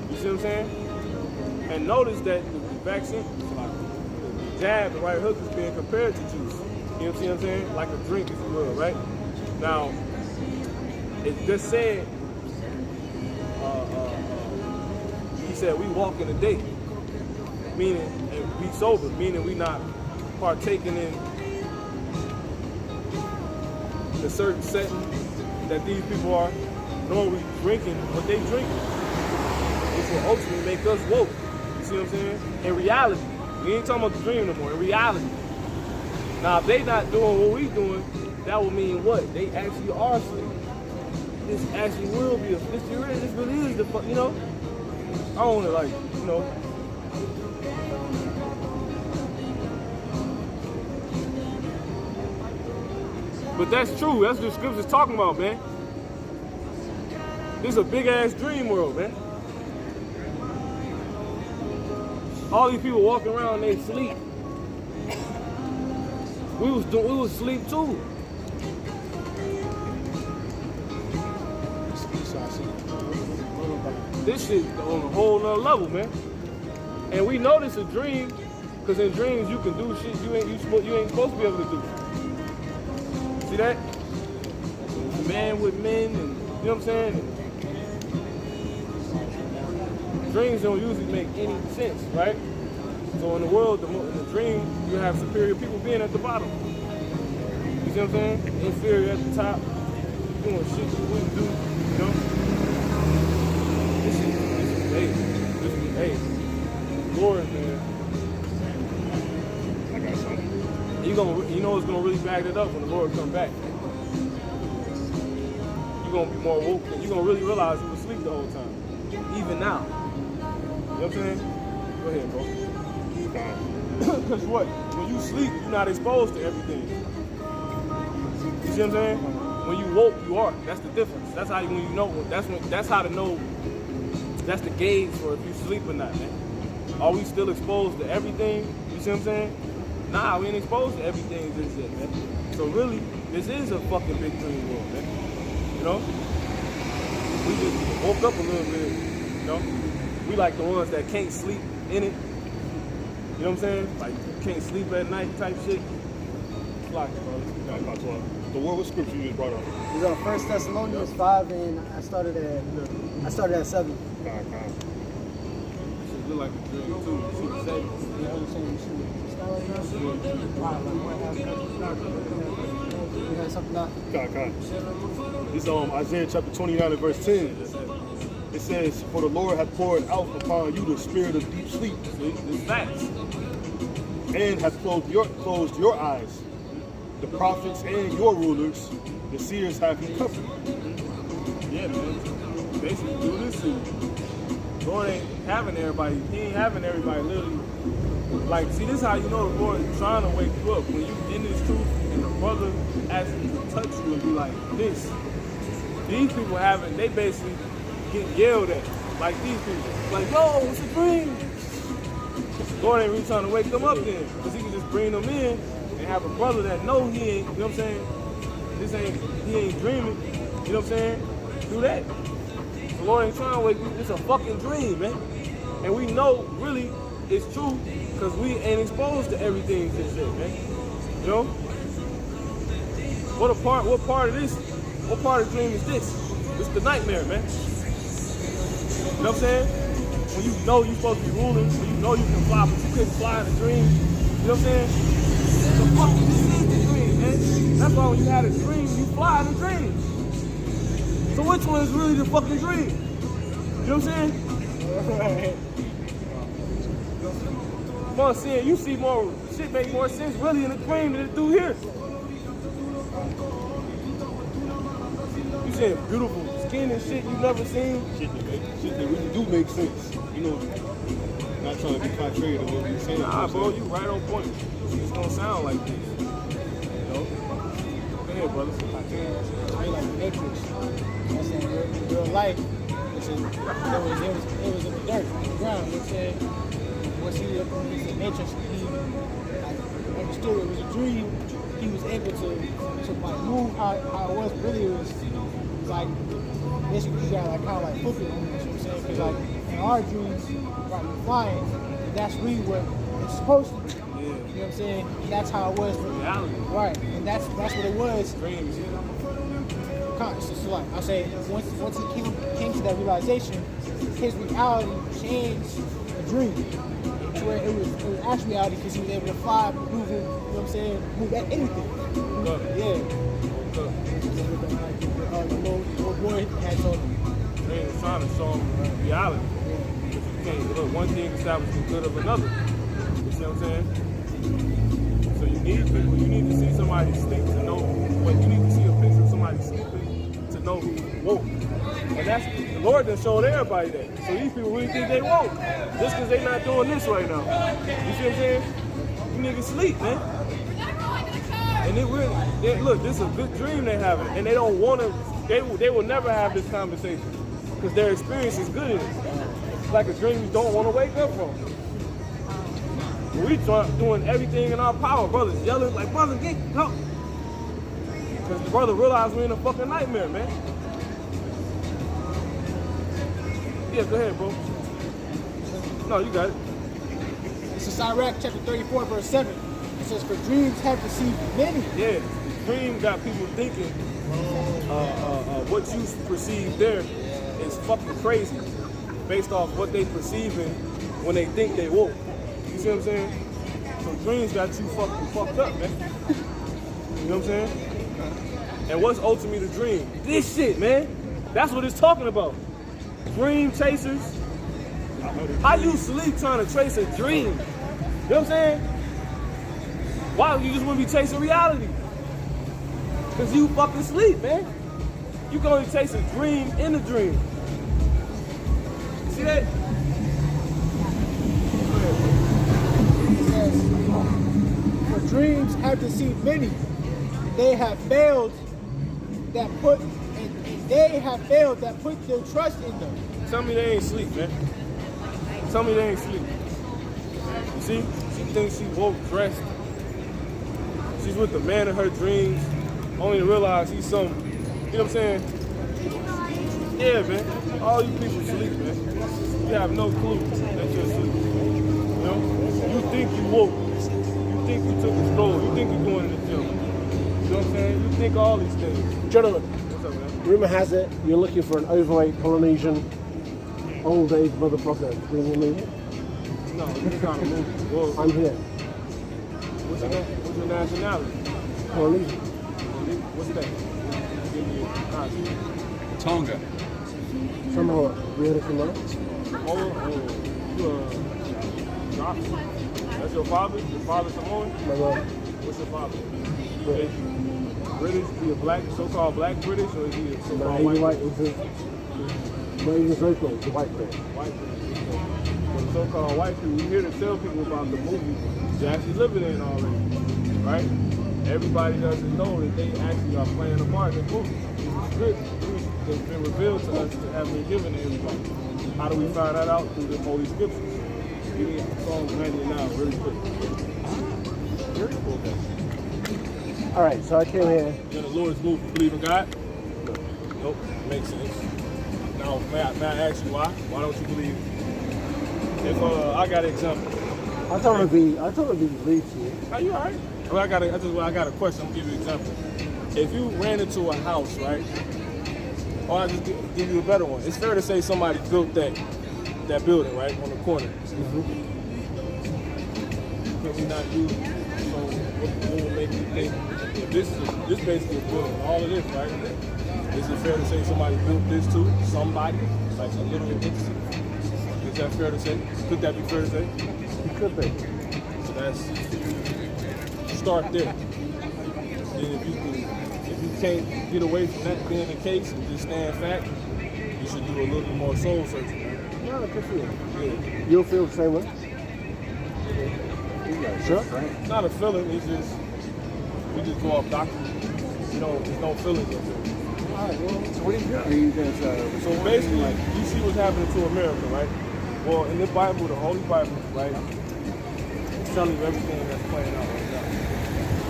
You see what I'm saying? And notice that the vaccine, the jab, the right hook is being compared to juice. You know what I'm saying? Like a drink, if you will, right? Now, it just said, he said, we walk in the day, meaning, and be sober, meaning we not partaking in the certain setting that these people are, nor are we drinking what they drinking, which will ultimately make us woke. You see what I'm saying? In reality, we ain't talking about the dream no more. In reality, now if they not doing what we doing, that will mean what? They actually are asleep. This actually will be this really is the fuck, you know? I don't wanna like, you know. But that's true, that's what the scripture's talking about, man. This is a big ass dream world, man. All these people walking around, they sleep. We was asleep too. This shit on a whole nother level, man. And we know this a dream, because in dreams you can do shit you ain't supposed to be able to do. See that? Man with men, and you know what I'm saying? dreams don't usually make any sense, right? So in the world, in the dream, you have superior people being at the bottom. You see what I'm saying? Inferior at the top, doing shit you wouldn't do, you know? This is hey, Lord, man. I got something. You know it's gonna really back it up when the Lord come back. You're gonna be more woke, and you're gonna really realize you were asleep the whole time. Even now. You know what I'm saying? Go ahead, bro. Because what? When you sleep, you're not exposed to everything. You see what I'm saying? When you woke, you are. That's the difference. That's how when you know. That's how to know. That's the gauge for if you sleep or not, man. Are we still exposed to everything? You see what I'm saying? Nah, we ain't exposed to everything just yet, man. So really, this is a fucking big dream world, man. You know? We just woke up a little bit, you know? We like the ones that can't sleep in it. You know what I'm saying? Like, can't sleep at night type shit. Lock it, bro. The word, what scripture you just brought up? We're on 1 Thessalonians 5, and I started at 7. God. Shit look like a dream, too. You see the same? You know what I'm saying? You got something out? God. This is Isaiah chapter 29 and verse 10. It says, "For the Lord hath poured out upon you the spirit of deep sleep, See, it's facts. and hath closed your eyes. The prophets and your rulers, the seers have he covered." Yeah, man. Basically, do this to you. Lord ain't having everybody. He ain't having everybody literally. Like, see, this is how you know the Lord is trying to wake you up. When you in this truth and the brother actually touch you and be like, this. These people they basically get yelled at. Like these people. Like, yo, it's a dream. Lord ain't really trying to wake them up then. Because he can just bring them in and have a brother that know he ain't, you know what I'm saying? He ain't dreaming. You know what I'm saying? Do that. The Lord ain't trying to wake you. It's a fucking dream, man. And we know really it's true because we ain't exposed to everything this shit, man. You know? What part of the dream is this? It's the nightmare, man. You know what I'm saying? When you know you're supposed to be ruling, when you know you can fly, but you couldn't fly in a dream. You know what I'm saying? The fuck, this is the dream, man. That's why when you had a dream, you fly in a dream. So which one is really the fucking dream? You know what I'm saying? Come on, seeing you see more shit make more sense really in a dream than it do here. You seeing beautiful skin and shit you never seen. Shit that really do make sense. You know, not trying to be contrary to what you're saying. Nah, bro, you right on point. It's gonna sound like this. You know? Go ahead, brother. It's really like the Matrix. You know what I'm saying? Real life, it was in the dirt, on the ground. You know what I'm saying? Once he was in the Matrix, he understood it was a dream. He was able to like move how it was. Really, it was like basically you got like kind of like flip it. You know what I'm saying? Because like in our dreams, right, we're flying. And that's really what it's supposed to be. Yeah. You know what I'm saying? And that's how it was for reality. Right, and that's what it was. Dreams, yeah. So like I say, once he came to that realization, his reality changed the dream to where it was actual reality because he was able to fly, move, you know what I'm saying, move at anything. Yeah. The little boy had told him. Dream is trying to show him reality. You can't look one thing establishes the good of another. You see what I'm saying? So you need people. You need to see somebody sleep to know. But you need to see a picture of somebody sleeping to know who's woke. And that's the Lord done showed everybody that. So these people really think they woke just because they not doing this right now. You see what I'm saying? You niggas sleep, man. And it really, look, this is a good dream they having, and they don't want to. They will never have this conversation because their experience is good in it. It's like a dream you don't want to wake up from. We doing everything in our power. Brothers yelling like, brother, get help. Because the brother realized we're in a fucking nightmare, man. Yeah, go ahead, bro. No, you got it. This is Sirach chapter 34, verse 7. It says, "For dreams have deceived many." Yeah, dream got people thinking what you perceive there is fucking crazy. based off what they perceiving when they think they woke. You see what I'm saying? So dreams got you fucking fucked up, man. You know what I'm saying? And what's ultimately the dream? This shit, man. That's what it's talking about. Dream chasers. How you sleep trying to chase a dream? You know what I'm saying? Why you just want to be chasing reality? Because you fucking sleep, man. You can only chase a dream in a dream. You see that? It says, for dreams have deceived many. They have failed that put their trust in them. Tell me they ain't sleep, man. Tell me they ain't sleep. You see? She thinks she woke dressed. She's with the man of her dreams, only to realize he's some, you know what I'm saying? Yeah, man. All you people sleep, man. You have no clue that you're asleep. You know? You think you woke. You think you took a stroll. You think you're going to the gym. You know what I'm saying? You think all these things. Gentlemen, What's up, man? rumour has it you're looking for an overweight Polynesian old age mother blocker to bring you in. No, you kind of movie. Well, I'm here. what's your nationality? Polynesian. What's that? Give me a concept. Tonga. Somehow weird from that. You that's your father? Your father Samoan? My mom. What's your father? British. British? Is he a black, so-called black British, or is he a No, so-called he's white? white. But he was local. He's a white man. White British. So the so-called white people, we here to tell people about the movie you're actually living in already, right? Everybody doesn't know that they actually are playing a part in the movie. It's good news that's been revealed to us that have been given to everybody. How do we find that out? Through the Holy Scriptures. Give me Psalms 99 really quick. Very cool. All right, so I came here. You're the Lord's move. You believe in God? Nope. Makes sense. Now, may I ask you why? Why don't you believe? If I got an example. I thought it'd be rude to you. Are you alright? Well, I got a question. I'll give you an example. If you ran into a house, right? Or I'll just give you a better one. It's fair to say somebody built that building, right, on the corner. Could we not do? So what would make you think? If this basically a building, all of this, right? Is it fair to say somebody built this too? Somebody, like a little entity. Is that fair to say? Could that be fair to say? It could be. So that's start there. Then if you can't get away from that being the case and just stand fact, you should do a little bit more soul searching. No, good for you. Yeah. You'll feel the same way. Sure. It's not a feeling, it's just we just go off doctrine. You know, there's no feelings up there. Alright, well, so what do you got? Are you guys, So basically, you see what's happening to America, right? Well, in the Bible, the Holy Bible, right, it's telling you everything that's playing out right now.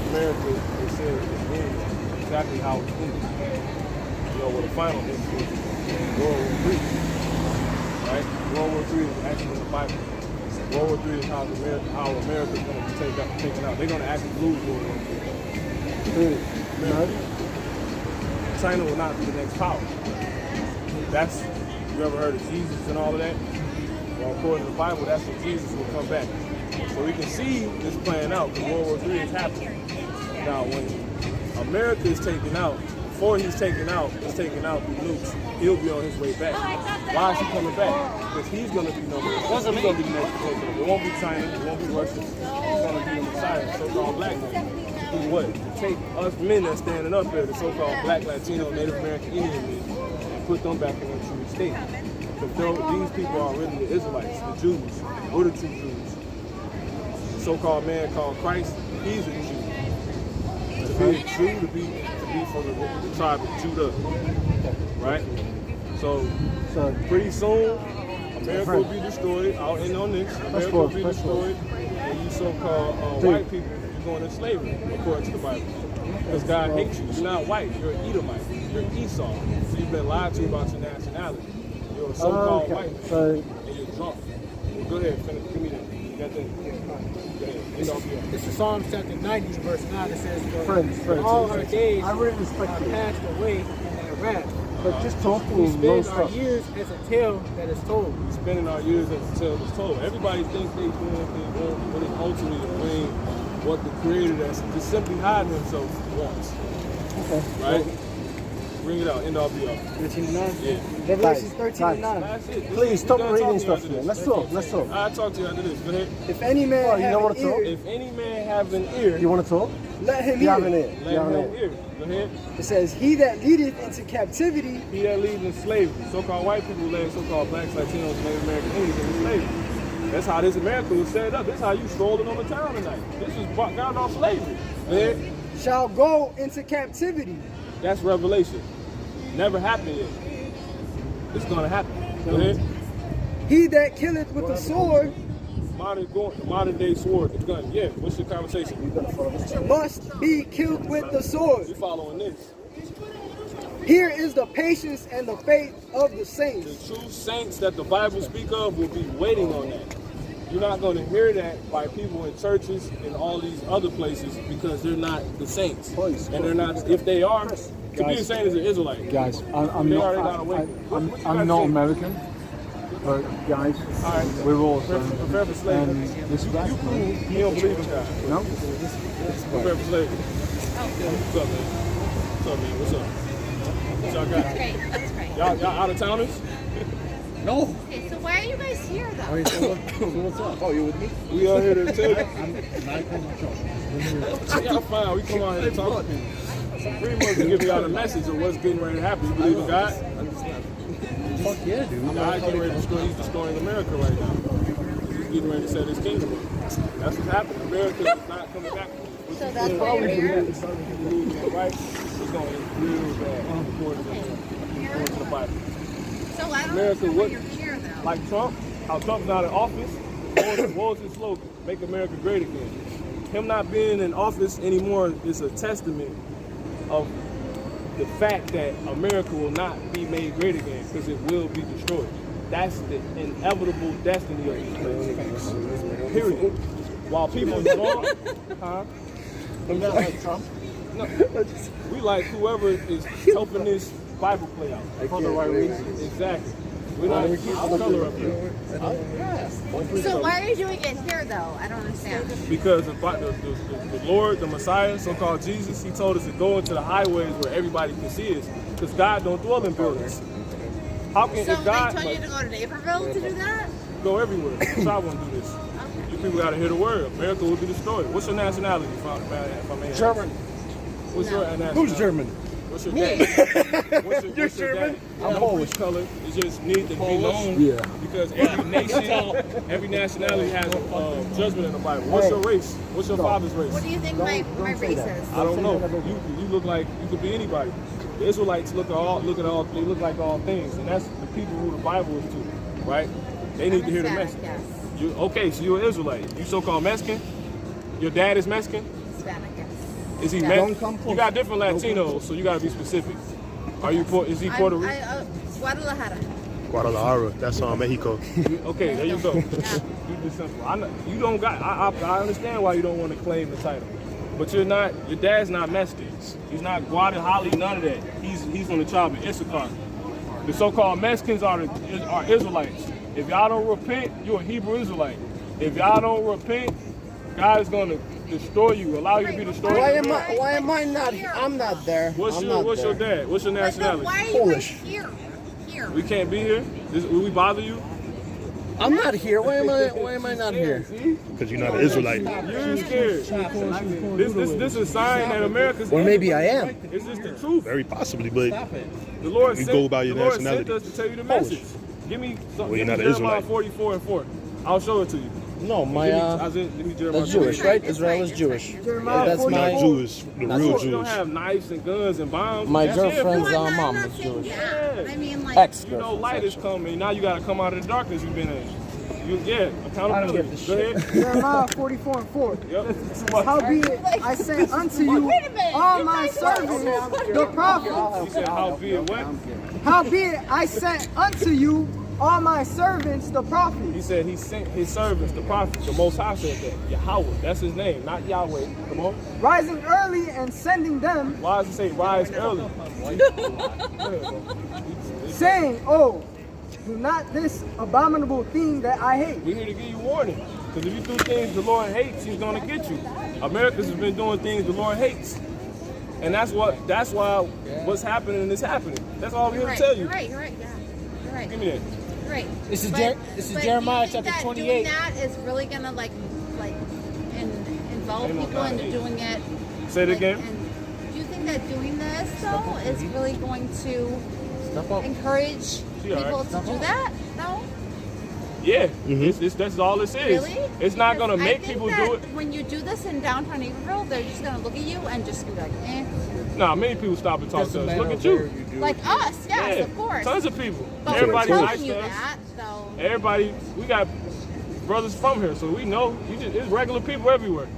America, it says, is ending exactly how it's ending. You know, what the final end is World War III, right? World War III is actually in the Bible. World War III is how America's going to be taken out. They're going to actually lose World War III. China will not be the next power. That's, you ever heard of Jesus and all of that? Well, according to the Bible, that's when Jesus will come back. So we can see this playing out because World War III is happening. Now, when America is taken out, before he's taken out through nukes, he'll be on his way back. Why is he coming back? Because he's going to be number one. He's going to be the next president. It won't be China. It won't be Russia. It's going to be the Messiah, so-called black man. Who's what? To take us men that's standing up there, the so-called black, Latino, Native American Indian men, and put them back in their true state. Because these people are really the Israelites, the Jews. We're the true Jews. The so-called man called Christ, he's a Jew. To be a Jew, to be from the tribe of Judah, right? So pretty soon, America will be destroyed. I'll end on this. America will be destroyed, and you so-called white people, you're going into slavery, according to the Bible. Because God hates you. You're not white. You're an Edomite. You're Esau. So you've been lied to about your nationality. You're a so-called white, and you're drunk. Go ahead, finish. Give me that. You got that? Go ahead. It's the Psalms chapter 90, verse 9. It says, Friends. all our days I really are respect you. passed away in their wrath. But just talking We low spend our stuff. years as a tale that is told. We're spending our years as the tale is told. Everybody thinks they doing what they want, but it's ultimately to bring what the creator that's just simply hiding himself wants. Okay. Right? Bring it out, end all be all. 13:9. Yeah. Revelations Guys, 13:9. That's it. Please stop Done reading talking stuff after here. this. Let's talk. Let's talk. I'll talk to you after this. Go ahead. If any man Oh, you have don't an wanna talk? ear, If any man have an ear, You want to talk? let him You have hear. an ear. let You have him an have ear. ear. Go ahead. It says, he that leadeth into captivity, He that leads in slavery. So-called white people led so-called blacks, Latinos, Native American Indians in slavery. That's how this America was set up. This is how you strolling on the town tonight. This is got off slavery. Go ahead. shall go into captivity. That's revelation. Never happened yet. It's gonna happen. Go ahead. He that killeth with the sword Modern day sword, the gun. Yeah, what's your conversation? must be killed with the You sword. following this. Here is the patience and the faith of the The saints. true saints that the Bible speak of will be waiting on that. You're not going to hear that by people in churches and all these other places because they're not the saints. And they're not, if they are, to be a saint is an Israelite. Guys, I'm They not. already got away. I'm not American, but guys, we're all Prepare for slavery. and this is that. You don't believe in God. No. Prepare for slavery. What's up, man? What's up, man? What's up? What y'all got? Great, that's great. Y'all out of towners? Okay, so why are you guys here though? We out here to tell you. Y'all fine. We come out here to talk to people. Pretty much to give y'all the message of what's getting ready to happen. You believe in God? Fuck yeah, dude. God getting ready to destroy. He's destroying America right now. He's getting ready to set his kingdom up. That's what's happening. America is not coming back. So that's why you're here? Right? It's going real bad according to the Bible. So I don't America, understand what- why you're here though. Like Trump, how Trump's not in office, what was his slogan? Make America great again. Him not being in office anymore is a testament of the fact that America will not be made great again because it will be destroyed. That's the inevitable destiny of this place. Period. While people strong, huh? I'm not like Trump. No, we like whoever is helping this Bible play out. For the right reasons. Exactly. We're not our color up here. So why are you doing it here though? I don't understand. Because the Lord, the Messiah, so-called Jesus, he told us to go into the highways where everybody can see us. Because God don't dwell in buildings. How can So if God they told you to go to Naperville to do that? go everywhere? That's how I want to do this. You people got to hear the word. America will be destroyed. What's your nationality, if I may ask? German. What's your nationality? Who's German? What's your dad? What's your dad? I'm Polish. Color is just need to be known Yeah. because every nation, every nationality has judgment in the Bible. What's your race? What's your father's race? What do you think my race is? I don't know. You look like you could be anybody. The Israelites look at all. They look like all things, and that's the people who the Bible is to, right? They need to hear the message. Yes. You okay? So you're an Israelite. You so-called Mexican. Your dad is Mexican. Hispanic, yes. Is he Yeah. Mexican? You got different Latinos, so you got to be specific. Are you? Is he Puerto Rican? Guadalajara. Guadalajara, that's Mexico. Okay, there you go. Keep it simple. I know, you don't got. I understand why you don't want to claim the title, but you're not. Your dad's not Mexican. He's not Guadalajara. None of that. He's from the tribe of Issachar. The so-called Mexicans are Israelites. If y'all don't repent, you're a Hebrew Israelite. If y'all don't repent, God is going to destroy you. Allow you to be destroyed. Why am I not? I'm not there. What's I'm your not there. dad? What's your But then nationality? why are you Polish. guys here? Here. We can't be here. Will we bother you? I'm not here. Why am I not here? Because you're not an Israelite. You're scared. This is a sign that America's. Or maybe I am. It's just the truth. Very possibly, but The Lord You sent, go by your the Lord sent nationality. us to tell you the message. Give me Well, you're give not me an Jeremiah Israelite. 44:4. I'll show it to you. No, Give me Jeremiah that's Jewish, 44. right? Israel is Jewish. Jeremiah That's not 44. Jewish, the Not real Jewish. You don't Jews. have knives and guns and bombs. My That's girlfriend's it. I'm mom not is saying Jewish. that. I mean, like, You know, light is coming. Now you got to come out of the darkness you've been in. Accountability. get this Go ahead. Jeremiah 44:4. Yep. Howbeit I sent unto you Wait a minute. all You my guys are servants, the prophets. He said, "Howbeit what?" Howbeit I sent unto you all my servants, the prophets. He said he sent his servants, the prophets. The Most High said that. Yahweh, that's his name, not Yahweh. Come on. Rising early and sending them, Why does it say rise early? saying, oh, do not this abominable thing that I hate. We're here to give you warning. Because if you do things the Lord hates, he's going to get you. America's has been doing things the Lord hates. And that's why what's happening is happening. That's all we're here to tell you. You're right, yeah. You're right. Give me that. You're right. This is But Jeremiah do you think chapter that 28. Doing that is really gonna involve people into doing it. Say it again. And do you think that doing this though is really going to encourage people to do that? No. Yeah, that's all this is. Really? It's not going to Because make I think people that do it. When you do this in downtown Naperville, they're just gonna look at you and just be like, eh. Nah, many people stop and talk to us. Look at you. Like us, yes, Yeah, of course. tons of people. But Everybody we're nice telling you to us. that, so. Everybody, we got brothers from here, so we know. It's regular people everywhere.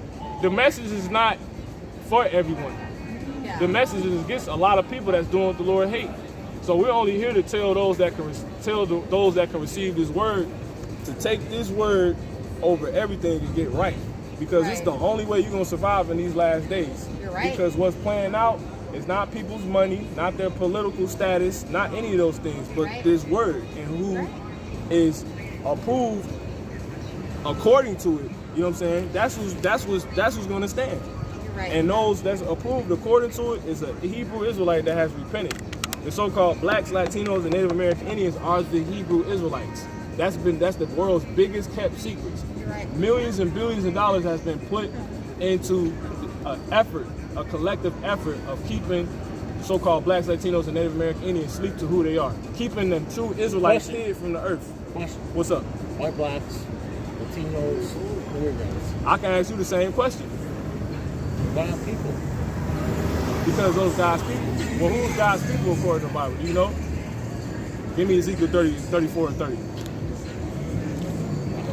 The message is not for everyone. Yeah. The message is against a lot of people that's doing what the Lord hates. So we're only here to tell those that can receive this word to take this word over everything and get right. Because it's the only way you're going to survive in these last days. You're right. Because what's playing out is not people's money, not their political status, not any of those things, but this word and who is approved according to it. You know what I'm saying? That's who's going to stand. You're right. And those that's approved according to it is a Hebrew Israelite that has repented. The so-called blacks, Latinos, and Native American Indians are the Hebrew Israelites. That's the world's biggest kept secrets. Right. Millions and billions of dollars has been put into a collective effort of keeping so-called blacks, Latinos, and Native American Indians sleep to who they are, keeping them true Israelites hid from the earth. What's up? White blacks, Latinos, immigrants. I can ask you the same question. Brown people. Because those God's people. Well, who's God's people according to the Bible? Do you know? Give me Ezekiel 34 and 30.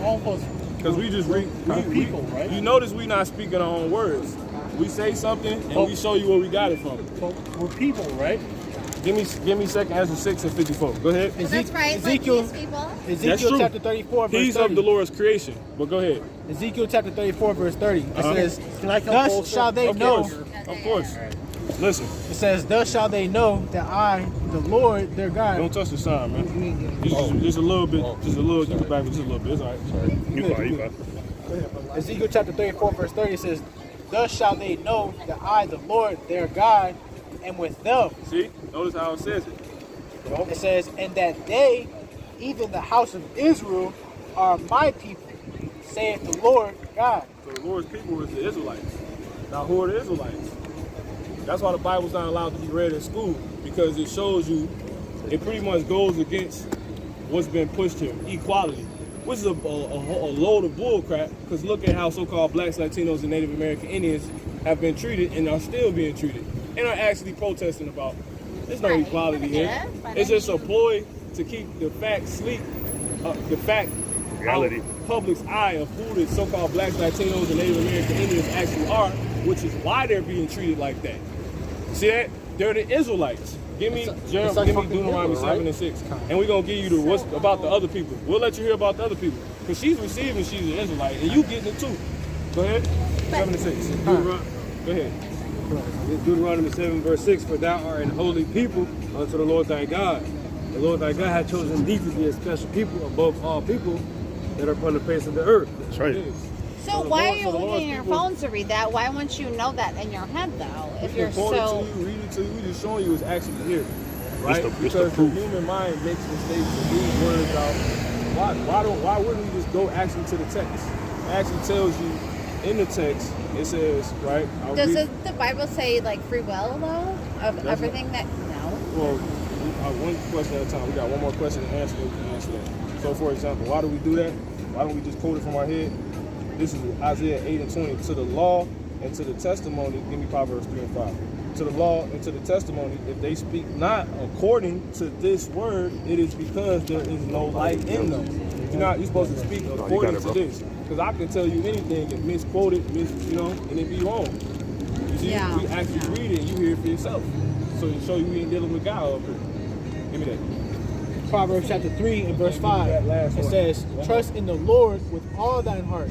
All of us. Because we just read people, right? You notice we not speaking our own words. We say something and we show you where we got it from. We're people, right? Give me 2nd Ezra 6 and 54. Go ahead. Well, that's right. Ezekiel- Like these people. That's Ezekiel true. chapter 34, verse He's 30. of the Lord's creation. But go ahead. Ezekiel chapter 34, verse 30. It says, Can I come full thus shall they Of know. course. Of course. Listen, It says, thus shall they know that I, the Lord, their God. don't touch the sign, man. Just a little bit. Just a little. Keep it back just a little bit. It's all right. You fine. Ezekiel chapter 34, verse 30 says, thus shall they know that I, the Lord, their God, am with them. See? Notice how it says it. It says, and that they, even the house of Israel, are my people, saith the Lord God. So the Lord's people is the Israelites. Now, who are the Israelites? That's why the Bible's not allowed to be read in school, because it shows you, it pretty much goes against what's been pushed here, equality, which is a load of bull crap, because look at how so-called blacks, Latinos, and Native American Indians have been treated and are still being treated, and are actually protesting about. There's no equality here. It's just a ploy to keep the fact sleep, the fact Reality. out public's eye of who the so-called blacks, Latinos, and Native American Indians actually are, which is why they're being treated like that. See that? They're the Israelites. Give me Deuteronomy 7 and 6. And we're going to give you the what's about the other people. We'll let you hear about the other people. Because she's receiving, she's an Israelite, and you getting it too. Go ahead. 7 and 6. Go ahead. Deuteronomy 7 verse 6, for thou art an holy people unto the Lord thy God. The Lord thy God hath chosen thee to be a special people above all people that are upon the face of the earth. That's right. So why are you looking at your phones to read that? Why won't you know that in your head though? If you're Quote it so. to you, read it to you, we just showing you it's actually here. Right? It's the Because the proof. human mind makes mistakes and leaves words out. Why wouldn't we just go actually to the text? It actually tells you in the text, it says, right? Does the Bible say like free will though of everything that? No. Well, one question at a time. We got one more question to answer. We can answer that. So, for example, why do we do that? Why don't we just quote it from our head? This is Isaiah 8 and 20. To the law and to the testimony, give me Proverbs 3 and 5. To the law and to the testimony, if they speak not according to this word, it is because there is no light in them. You're supposed to speak according to this. Because I can tell you anything and misquote it, and it be wrong. You see, we actually read it and you hear it for yourself. So to show you we ain't dealing with God over here. Give me that. Proverbs chapter 3 and verse 5. It says, trust in the Lord with all thine heart,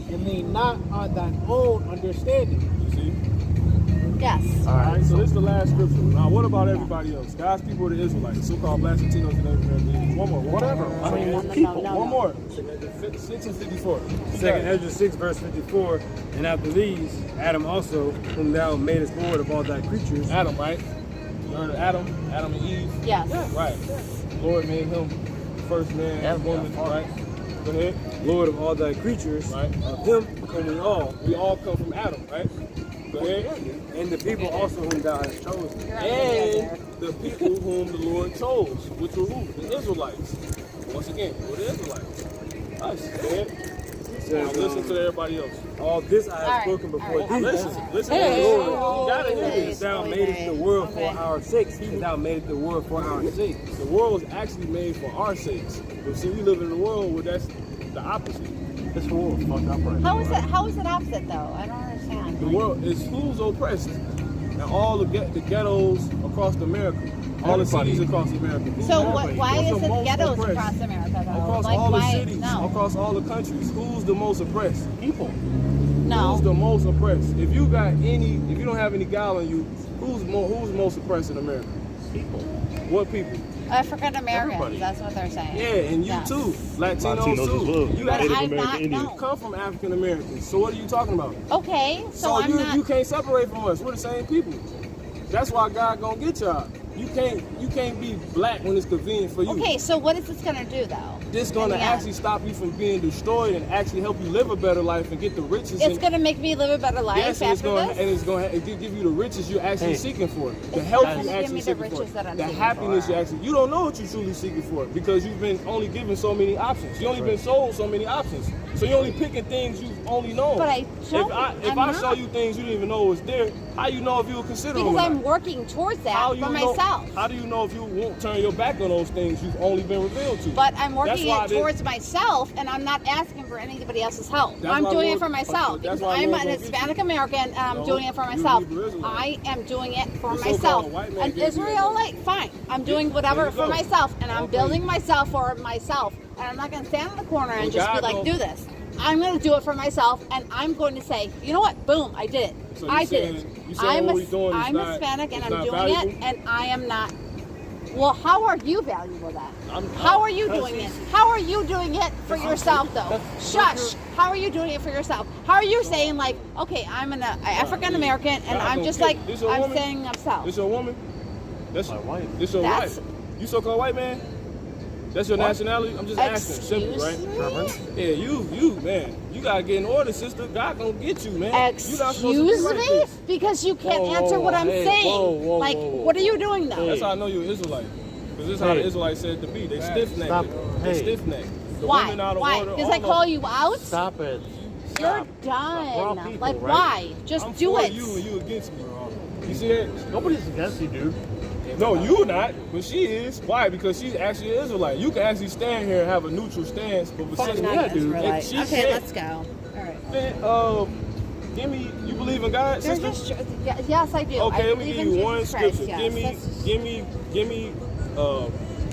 and lean not on thine own understanding. You see? Yes. All right, so this is the last scripture. Now, what about everybody else? God's people are the Israelites, so-called Black Latinos and everything. One more. Whatever. I mean, No, we're no, people. no, One no. more. 6 and 54. Second Ezra 6 verse 54. And after these, Adam also, whom thou madest Lord of all thy creatures. Adam, right? You heard of Adam? Adam and Eve? Yes. Right. Lord made him first man and woman, right? Go ahead. Lord of all thy creatures. Right. Of him and We all come from Adam, right? Go ahead. and the people also whom thou hast chosen. And the people whom the Lord chose, which were who? The Israelites. Once again, who are the Israelites? Us. Go ahead. Now listen to everybody else. All this I have All right, spoken before all thee. Listen Hey. to the Lord. You gotta hear And this. thou Holy madest name. the world for Okay. our sakes, and thou madest the world for our sakes. The world was actually made for our sakes. But see, we live in a world where that's the opposite. This world is fucked up right now. How is it opposite though? I don't understand. The world is who's oppressed. And all the ghettos across America. All the cities across America. Who's So everybody? why Who's is the it most ghettos oppressed? across America though? Across Like all the why? cities, No. across all the countries, who's the most oppressed? People. No. Who's the most oppressed? If you don't have any gal on you, who's most oppressed in America? People. What people? African Americans. Everybody. That's what they're saying. Yeah, and you Yes. too. Latinos Latinos too. as well. You But Native I'm American not. Indians. No. come from African Americans. So what are you talking about? Okay. So I'm you not. you can't separate from us. We're the same people. That's why God gonna get y'all. You can't be black when it's convenient for you. Okay. So what is this gonna do though? This gonna In the end. actually stop you from being destroyed and actually help you live a better life and get the riches. It's gonna make me live a better life yes, and after it's this. gonna give you the riches you're actually Hey. seeking for, the It's health not you gonna give actually me the seeking for, riches that I'm the seeking happiness for. you actually. You don't know what you're truly seeking for because you've been only given so many options. You only been sold so many options. So you're only picking things you've only known. But I don't. If I'm I not. show you things you didn't even know was there, how you know if you would consider them? Because or I'm not? working towards that How for you know- myself. How do you know if you won't turn your back on those things you've only been revealed to? But I'm That's working why it towards myself, and I'm not asking for anybody else's help. That's I'm why doing Lord- it for myself that's because why I'm Lord an gonna get Hispanic you. American, and I'm No, doing it for you myself. Hebrew Israelite. I am doing it for The so-called myself. white man An gave you that Israelite, fine. I'm doing There whatever you for go. myself, and I'm Okay. building myself for myself. And I'm not going to stand in the corner and Well, just be God like, don't- do this. I'm going to do it for myself, and I'm going to say, you know what? Boom, I did it. So you I did saying- it. you saying what we're doing is I'm not- Hispanic, and it's I'm not doing valuable? it, and I am not. Well, how are you valuable then? I'm- How are you because doing it? he's- How are you doing it for yourself, though? Shush. How are you doing it for yourself? How are you saying like, okay, I'm an African American, and God I'm don't just care. like, This your I'm woman? saying myself. This your woman? That's My wife. This your That's- wife? You so-called white man? That's your nationality? I'm just asking, simply, right? Excuse me? Yeah, you, man. You gotta get in order, sister. God gonna get you, man. You not supposed to be Excuse like me? this. Because you can't Whoa, answer whoa, what I'm hey, saying. whoa, Like, whoa, what are you doing now? That's how I know you're Israelite. Because this is how the Israelites said to be. They stiff-necked Stop. it. They Hey. stiff-necked. The Why? women out of Why? order, Because all I of call them. you out? Stop it. You're Stop. done. We're all people, Like, right? why? Just I'm do for it. you and you against me. You see that? Nobody's against you, dude. No, you not, but she is. Why? Because she's actually an Israelite. You can actually stand here and have a neutral stance, but I'm besides not that, an Israelite. if she Okay, can't, let's go. All right. then, give me. You believe in God, They're sister? just, yes, I do. I Okay, let me believe give in you one Jesus Christ, scripture. yes. Give me.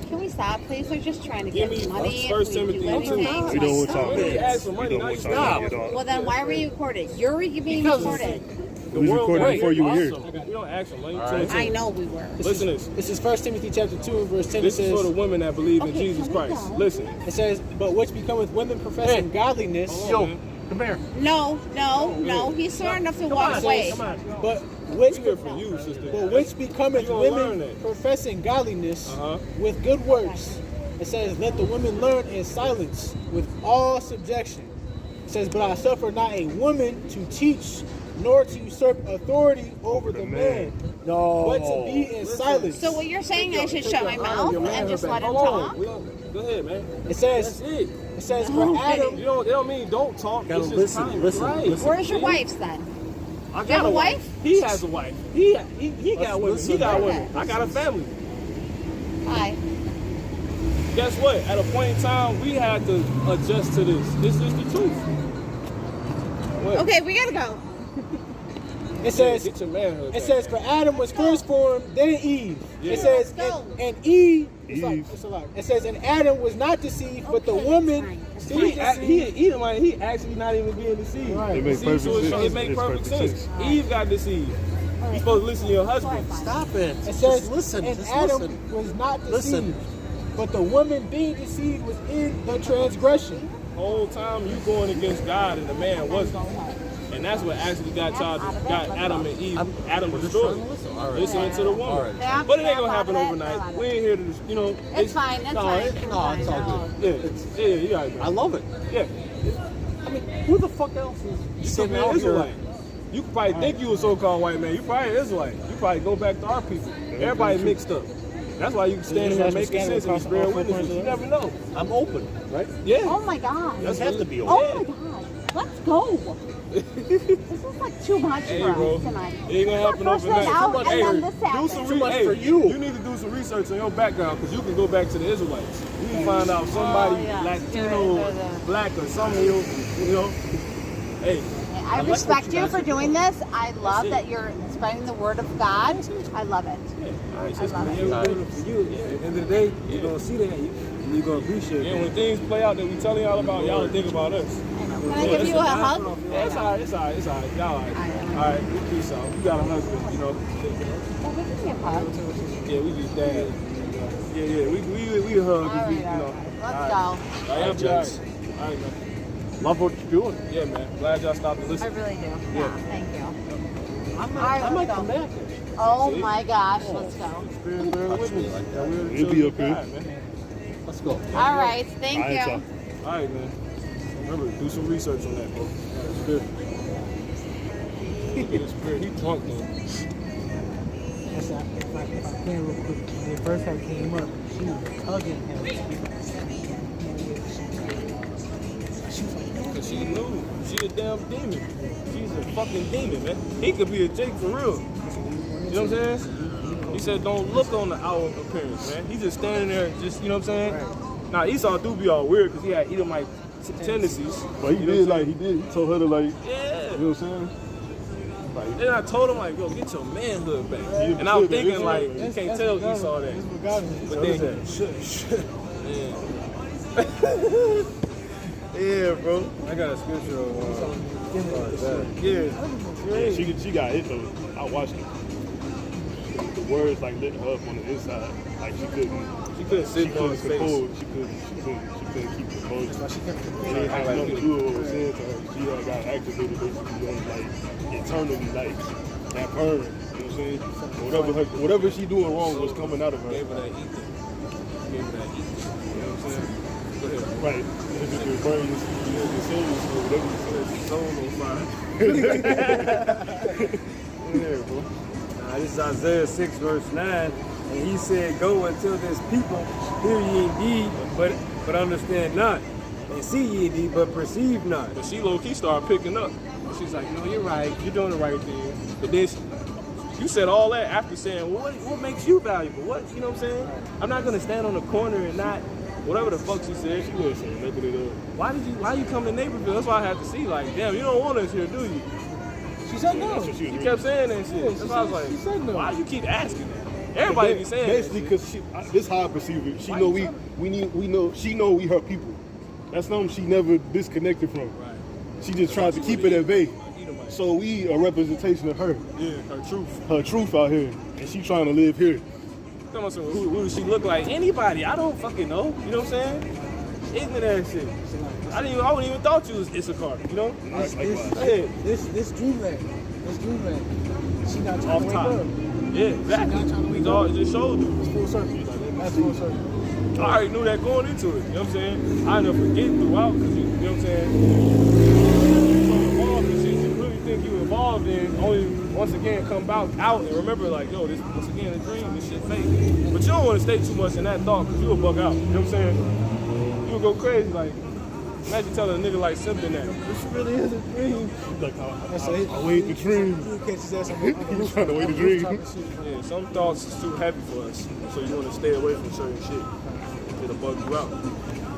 Can we stop, please? We're just trying to Give get me money. If 1 we Timothy do 2. anything, We don't want like, time. We ask for money, We now don't you want time. stop. well, then why were you recorded? You're being recorded. We was recording before you were here. We don't ask for money. right. I know we were. Listen to this. This is 1 Timothy chapter 2 and verse 10. This It is for the says, women that believe in Okay, Jesus can we Christ. go? Listen. it says, but which becometh women professing godliness, Hold on, Yo, man. come here. No. He's smart enough to walk on, away. Come on. but which We here for you, sister. But which becometh You gonna learn women that. professing godliness Uh-huh. with good works. It says, let the women learn in silence with all subjection. It says, but I suffer not a woman to teach, nor to usurp authority over the man, No. but to be in silence. So what you're saying, I should Take shut your my honor, mouth your man and her just back. let him Hold on. talk? Go ahead, man. It That's says, it. it says, for Adam, It don't mean don't talk. Gotta It's just listen, time. listen, Right. listen. Where's your wife's then? I You have got a a wife? wife. He has a wife. He got women. listen. He got Okay. women. I got a family. Hi. Guess what? At a point in time, we had to adjust to this. This is the truth. What? Okay, we gotta go. It says, get your manhood it back. says, for Adam was first formed, then Eve. Yeah. It says, and Eve, Eve. it's a lot. It says, and Adam was not deceived, but the woman deceived. He actually not even being deceived. Right. It makes perfect sense. It makes perfect sense. Eve got deceived. You supposed to listen to your husband. Stop it. It says, Just listen. and Just Adam listen. was not deceived, Listen. but the woman being deceived was in the transgression. The whole time you going against God and the man wasn't. And that's what actually got Adam and Eve. Adam destroyed. Listening to the woman. Yeah. But it ain't gonna happen overnight. We ain't here to, you know. It's fine. It's fine. It's all good. Yeah, you got it. I love it. Yeah. I mean, who the fuck else is You could sitting be an out here? Israelite. You could probably think you a so-called white man. You probably an Israelite. You probably go back to our people. Everybody mixed up. That's why you can stand here and make sense and be bearing witnesses. You never know. I'm open, right? Yeah. Oh my God. You have to be open. Oh my God. Let's go. This is like too much Hey, for bro. us tonight. It ain't gonna happen First overnight. one out, and Hey, then this do happens. some Too much hey, for you. You need to do some research on your background because you can go back to the Israelites. You can find out somebody yeah. Latino, Sure. black, or something. You know. Hey. I respect you for doing this. I love that you're spreading the word of God. I love it. All right, I love it. You're doing it for you. At the end of the day, you're gonna see that. You're gonna appreciate Yeah, it. when things play out that we telling y'all about, y'all think about us. Can I give you a hug? Yeah, it's all right. It's all right. It's all right. Y'all all right. All right. Peace out. You got a husband, you know. Well, we can give a hug. Yeah, we be dad. Yeah. We hug. All right, you all know. right. Let's All go. right, y'all be all right. All right, man. Love what you're doing. Yeah, man. Glad y'all stopped to I listen. really do. Yeah, thank you. I All right, might let's come go. back. Oh my gosh, let's go. Spirit bearing witness. He'll be up here. Man. Let's go. All right, thank All right, you. y'all. All right, man. Remember, do some research on that, bro. Spirit. Look at his spirit. He drunk, though. If I can real quick, when the first time came up, she was hugging him. Cause she knew. She a damn demon. She's a fucking demon, man. He could be a Jake for real. You know what I'm saying? He said, don't look on the outward appearance, man. He's just standing there, just, you know what I'm saying? Now, Esau do be all weird because he had Edomite tendencies. But he did, like, he told her to, like, Yeah. you know what I'm saying? Like, Then I told him, like, yo, get your manhood back. You And I was should, man. thinking, like, you That's- can't tell Esau that. That's what got me. But then, yeah, bro. I got a scripture of Yeah. she got it, though. I watched it. The words, like, lit her up on the inside. Like, she couldn't sit on his face. compose. She couldn't keep composure. She didn't have nothing to do with what was said to her. She had got activated basically on, like, internally, like, that burn. You know what I'm saying? Whatever she doing wrong was coming out of her. Gave her that ether. Gave her that ether. You know what I'm saying? Go ahead. Right. If it could burn the souls or whatever you said. Soul on fire. Yeah, bro. This is Isaiah 6, verse 9. And he said, go until this people hear ye indeed, but understand not. And see ye indeed, but perceive not. But she low-key started picking up. And she's like, no, you're right. You're doing the right thing. But then you said all that after saying, well, what makes you valuable? What, you know what I'm saying? I'm not going to stand on the corner and not, whatever the fuck she said. She wasn't saying nothing at all. Why you come to Naperville? That's why I had to see, like, damn, you don't want us here, do you? She said no. That's what she was You doing. kept saying that shit. That's why I was like, she said no. why you keep asking that? Everybody be saying basically that shit. because this how I perceive it. She Why know you she know we her people. That's something she never disconnected from. Right. She just tried to keep it at bay. So we a representation of her, Yeah, her her truth out here, and she trying to live here. Come on, so who does she look like? Anybody? I don't fucking know. You know what I'm saying? Ignorant ass shit. I wouldn't even thought you was Issachar. You know? This dreamland. This dreamland. She not trying Off to wake top. up. Yeah, exactly. Not trying to wake It's up. all, it just showed you. It's full circle. That's full circle. I already knew that going into it. You know what I'm saying? I never forget throughout because you know what I'm saying? So involved in shit you really think you involved in, only once again come out and remember like, yo, this once again a dream, this shit fake. But you don't want to stay too much in that thought because you'll bug out. You know what I'm saying? You'll go crazy. Like, imagine telling a nigga like something that this really is a dream. Like I wait the dream. He'll catch his ass on He's trying to wait the dream. Yeah, some thoughts is too heavy for us, so you want to stay away from certain shit. It'll bug you out.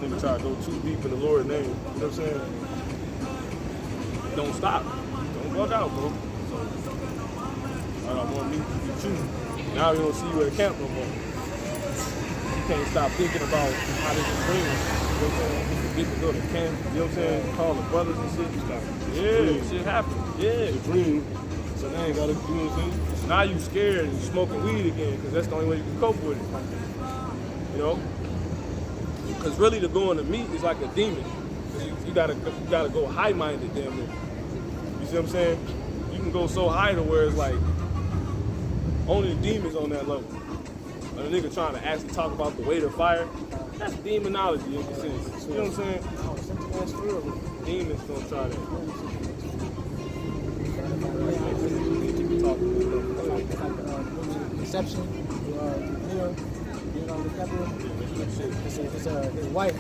Nigga try to go too deep in the Lord's name. You know what I'm saying? Don't stop. Don't bug out, bro. I don't want to meet you. Now we don't see you at camp no more. You can't stop thinking about how this is dreaming. You know what I'm saying? Get to go to camp, you know what I'm saying? Call the brothers and shit. Yeah, shit happens. Yeah. It's a dream. So now you gotta, you know what I'm saying? So now you scared and you smoking weed again because that's the only way you can cope with it. You know? Because really to go in the meat is like a demon. You gotta go high-minded damn near. You see what I'm saying? You can go so high to where it's like only the demons on that level. A nigga trying to actually talk about the weight of fire, that's demonology in a sense. You know what I'm saying? That's real. Demons gonna try that. Deception, it's his wife.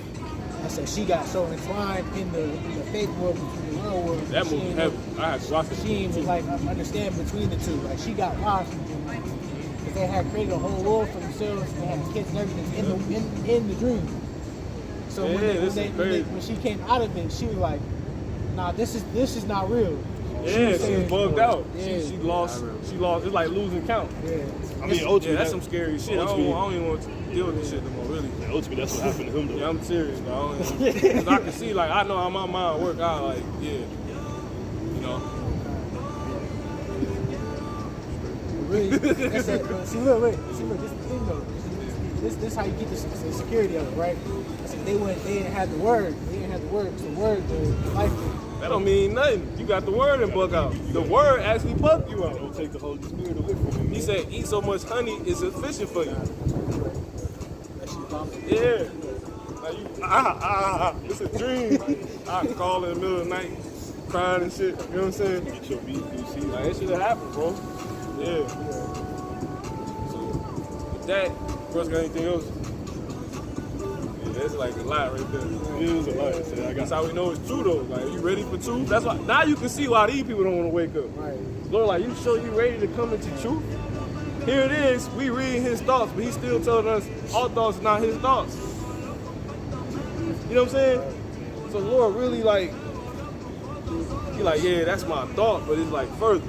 I said she got so entwined in the faith world between the real world. That movie heavy. I had to watch it. She was like understand between the two. Like she got lost because they had created a whole world for themselves. They had kids and everything in the dream. So when she came out of it, she was like, "Nah, this is not real." Yeah, she was bugged out. Yeah. She lost. It's like losing count. Yeah. I mean, ultimately, that's some scary shit. I don't even want to deal with this shit no more, really. Yeah, ultimately, that's what happened to him, though. Yeah, I'm serious, dog. Because I can see, like, I know how my mind work. I like, yeah, you know. Really? That's it. See, look, this is the thing, though. This how you get the security of it, right? They didn't have the word. They didn't have the word. It's the word, the life. That don't mean nothing. You got the word and bug out. The word actually bugged you out. Don't take the Holy Spirit away from you. He said, eat so much honey, it's sufficient for you. Yeah. Like it's a dream. I can call in the middle of the night, crying and shit. You know what I'm saying? Get your beat, you see. Like, that shit happened, bro. Yeah. So, with that, Russ, got anything else? Yeah, that's like a lot right there. It is a lot. So that's how we know it's true, though. Like, you ready for truth? That's why, now you can see why these people don't want to wake up. Right. Lord, like, you sure you ready to come into truth? Here it is, we reading his thoughts, but he's still telling us our thoughts are not his thoughts. You know what I'm saying? So the Lord really like, he like, yeah, that's my thought, but it's like further.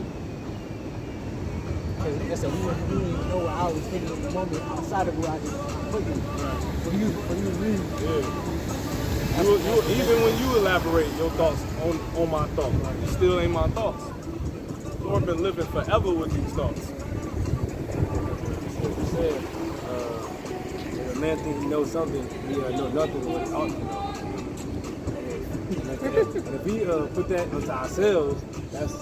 Like I said, we didn't even know what I was thinking at the moment outside of what I just put you. For you to read. Yeah. Even when you elaborate your thoughts on my thoughts, it still ain't my thoughts. The Lord been living forever with these thoughts. Like you said, when a man thinks he knows something, he know nothing of what he ought to know. And if we put that onto ourselves, that's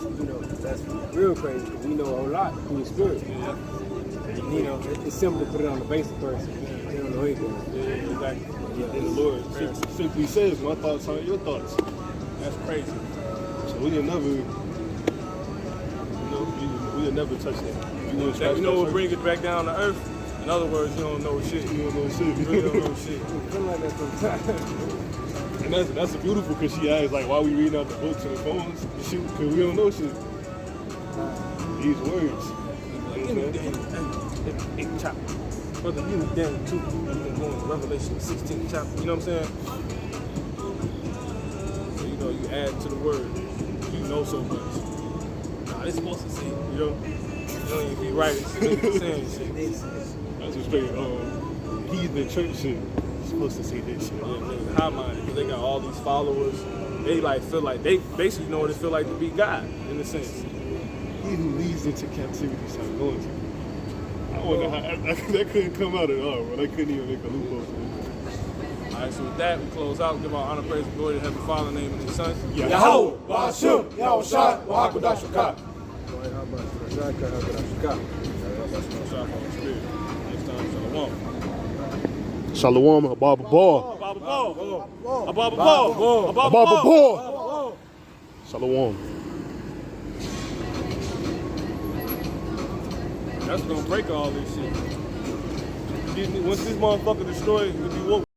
real crazy. Because we know a whole lot through the Spirit. Yeah. And, it's simple to put it on the basic person. You don't know anything. Yeah, exactly. And the Lord simply says, my thoughts aren't your thoughts. That's crazy. So we'll never touch that. You know what bring it back down to earth? In other words, you don't know shit. You don't know shit. You really don't know shit. I feel like that sometimes. And that's beautiful because she asked, like, why we reading out the books and the phones? Because we don't know shit. These words. Give me Daniel 8th chapter. Brother, give me Daniel 2. I'm going to Revelation 16th chapter. You know what I'm saying? So, you add to the word. You know so much. Nah, it's supposed to say, you don't even be right. It's saying shit. That's what's straight. Heathen church shit. Supposed to say this shit. Yeah, high-minded, because they got all these followers. They like feel like they basically know what it feel like to be God, in a sense. He who leads into captivity shall go into. I wonder how that couldn't come out at all, bro. They couldn't even make a loophole for it. All right, so with that, we close out. Give our honor, praise, and glory to Heavenly Father, name and His Son. Yahweh, Ba'ashim, Yahushua, Wahakudashukah. Next time, Shalom. Shalom, Ababa Ball. Ababa Ball. Ababa Ball. Ababa Ball. Shalom. That's gonna break all this shit. Once this motherfucker destroys, you'll be woke.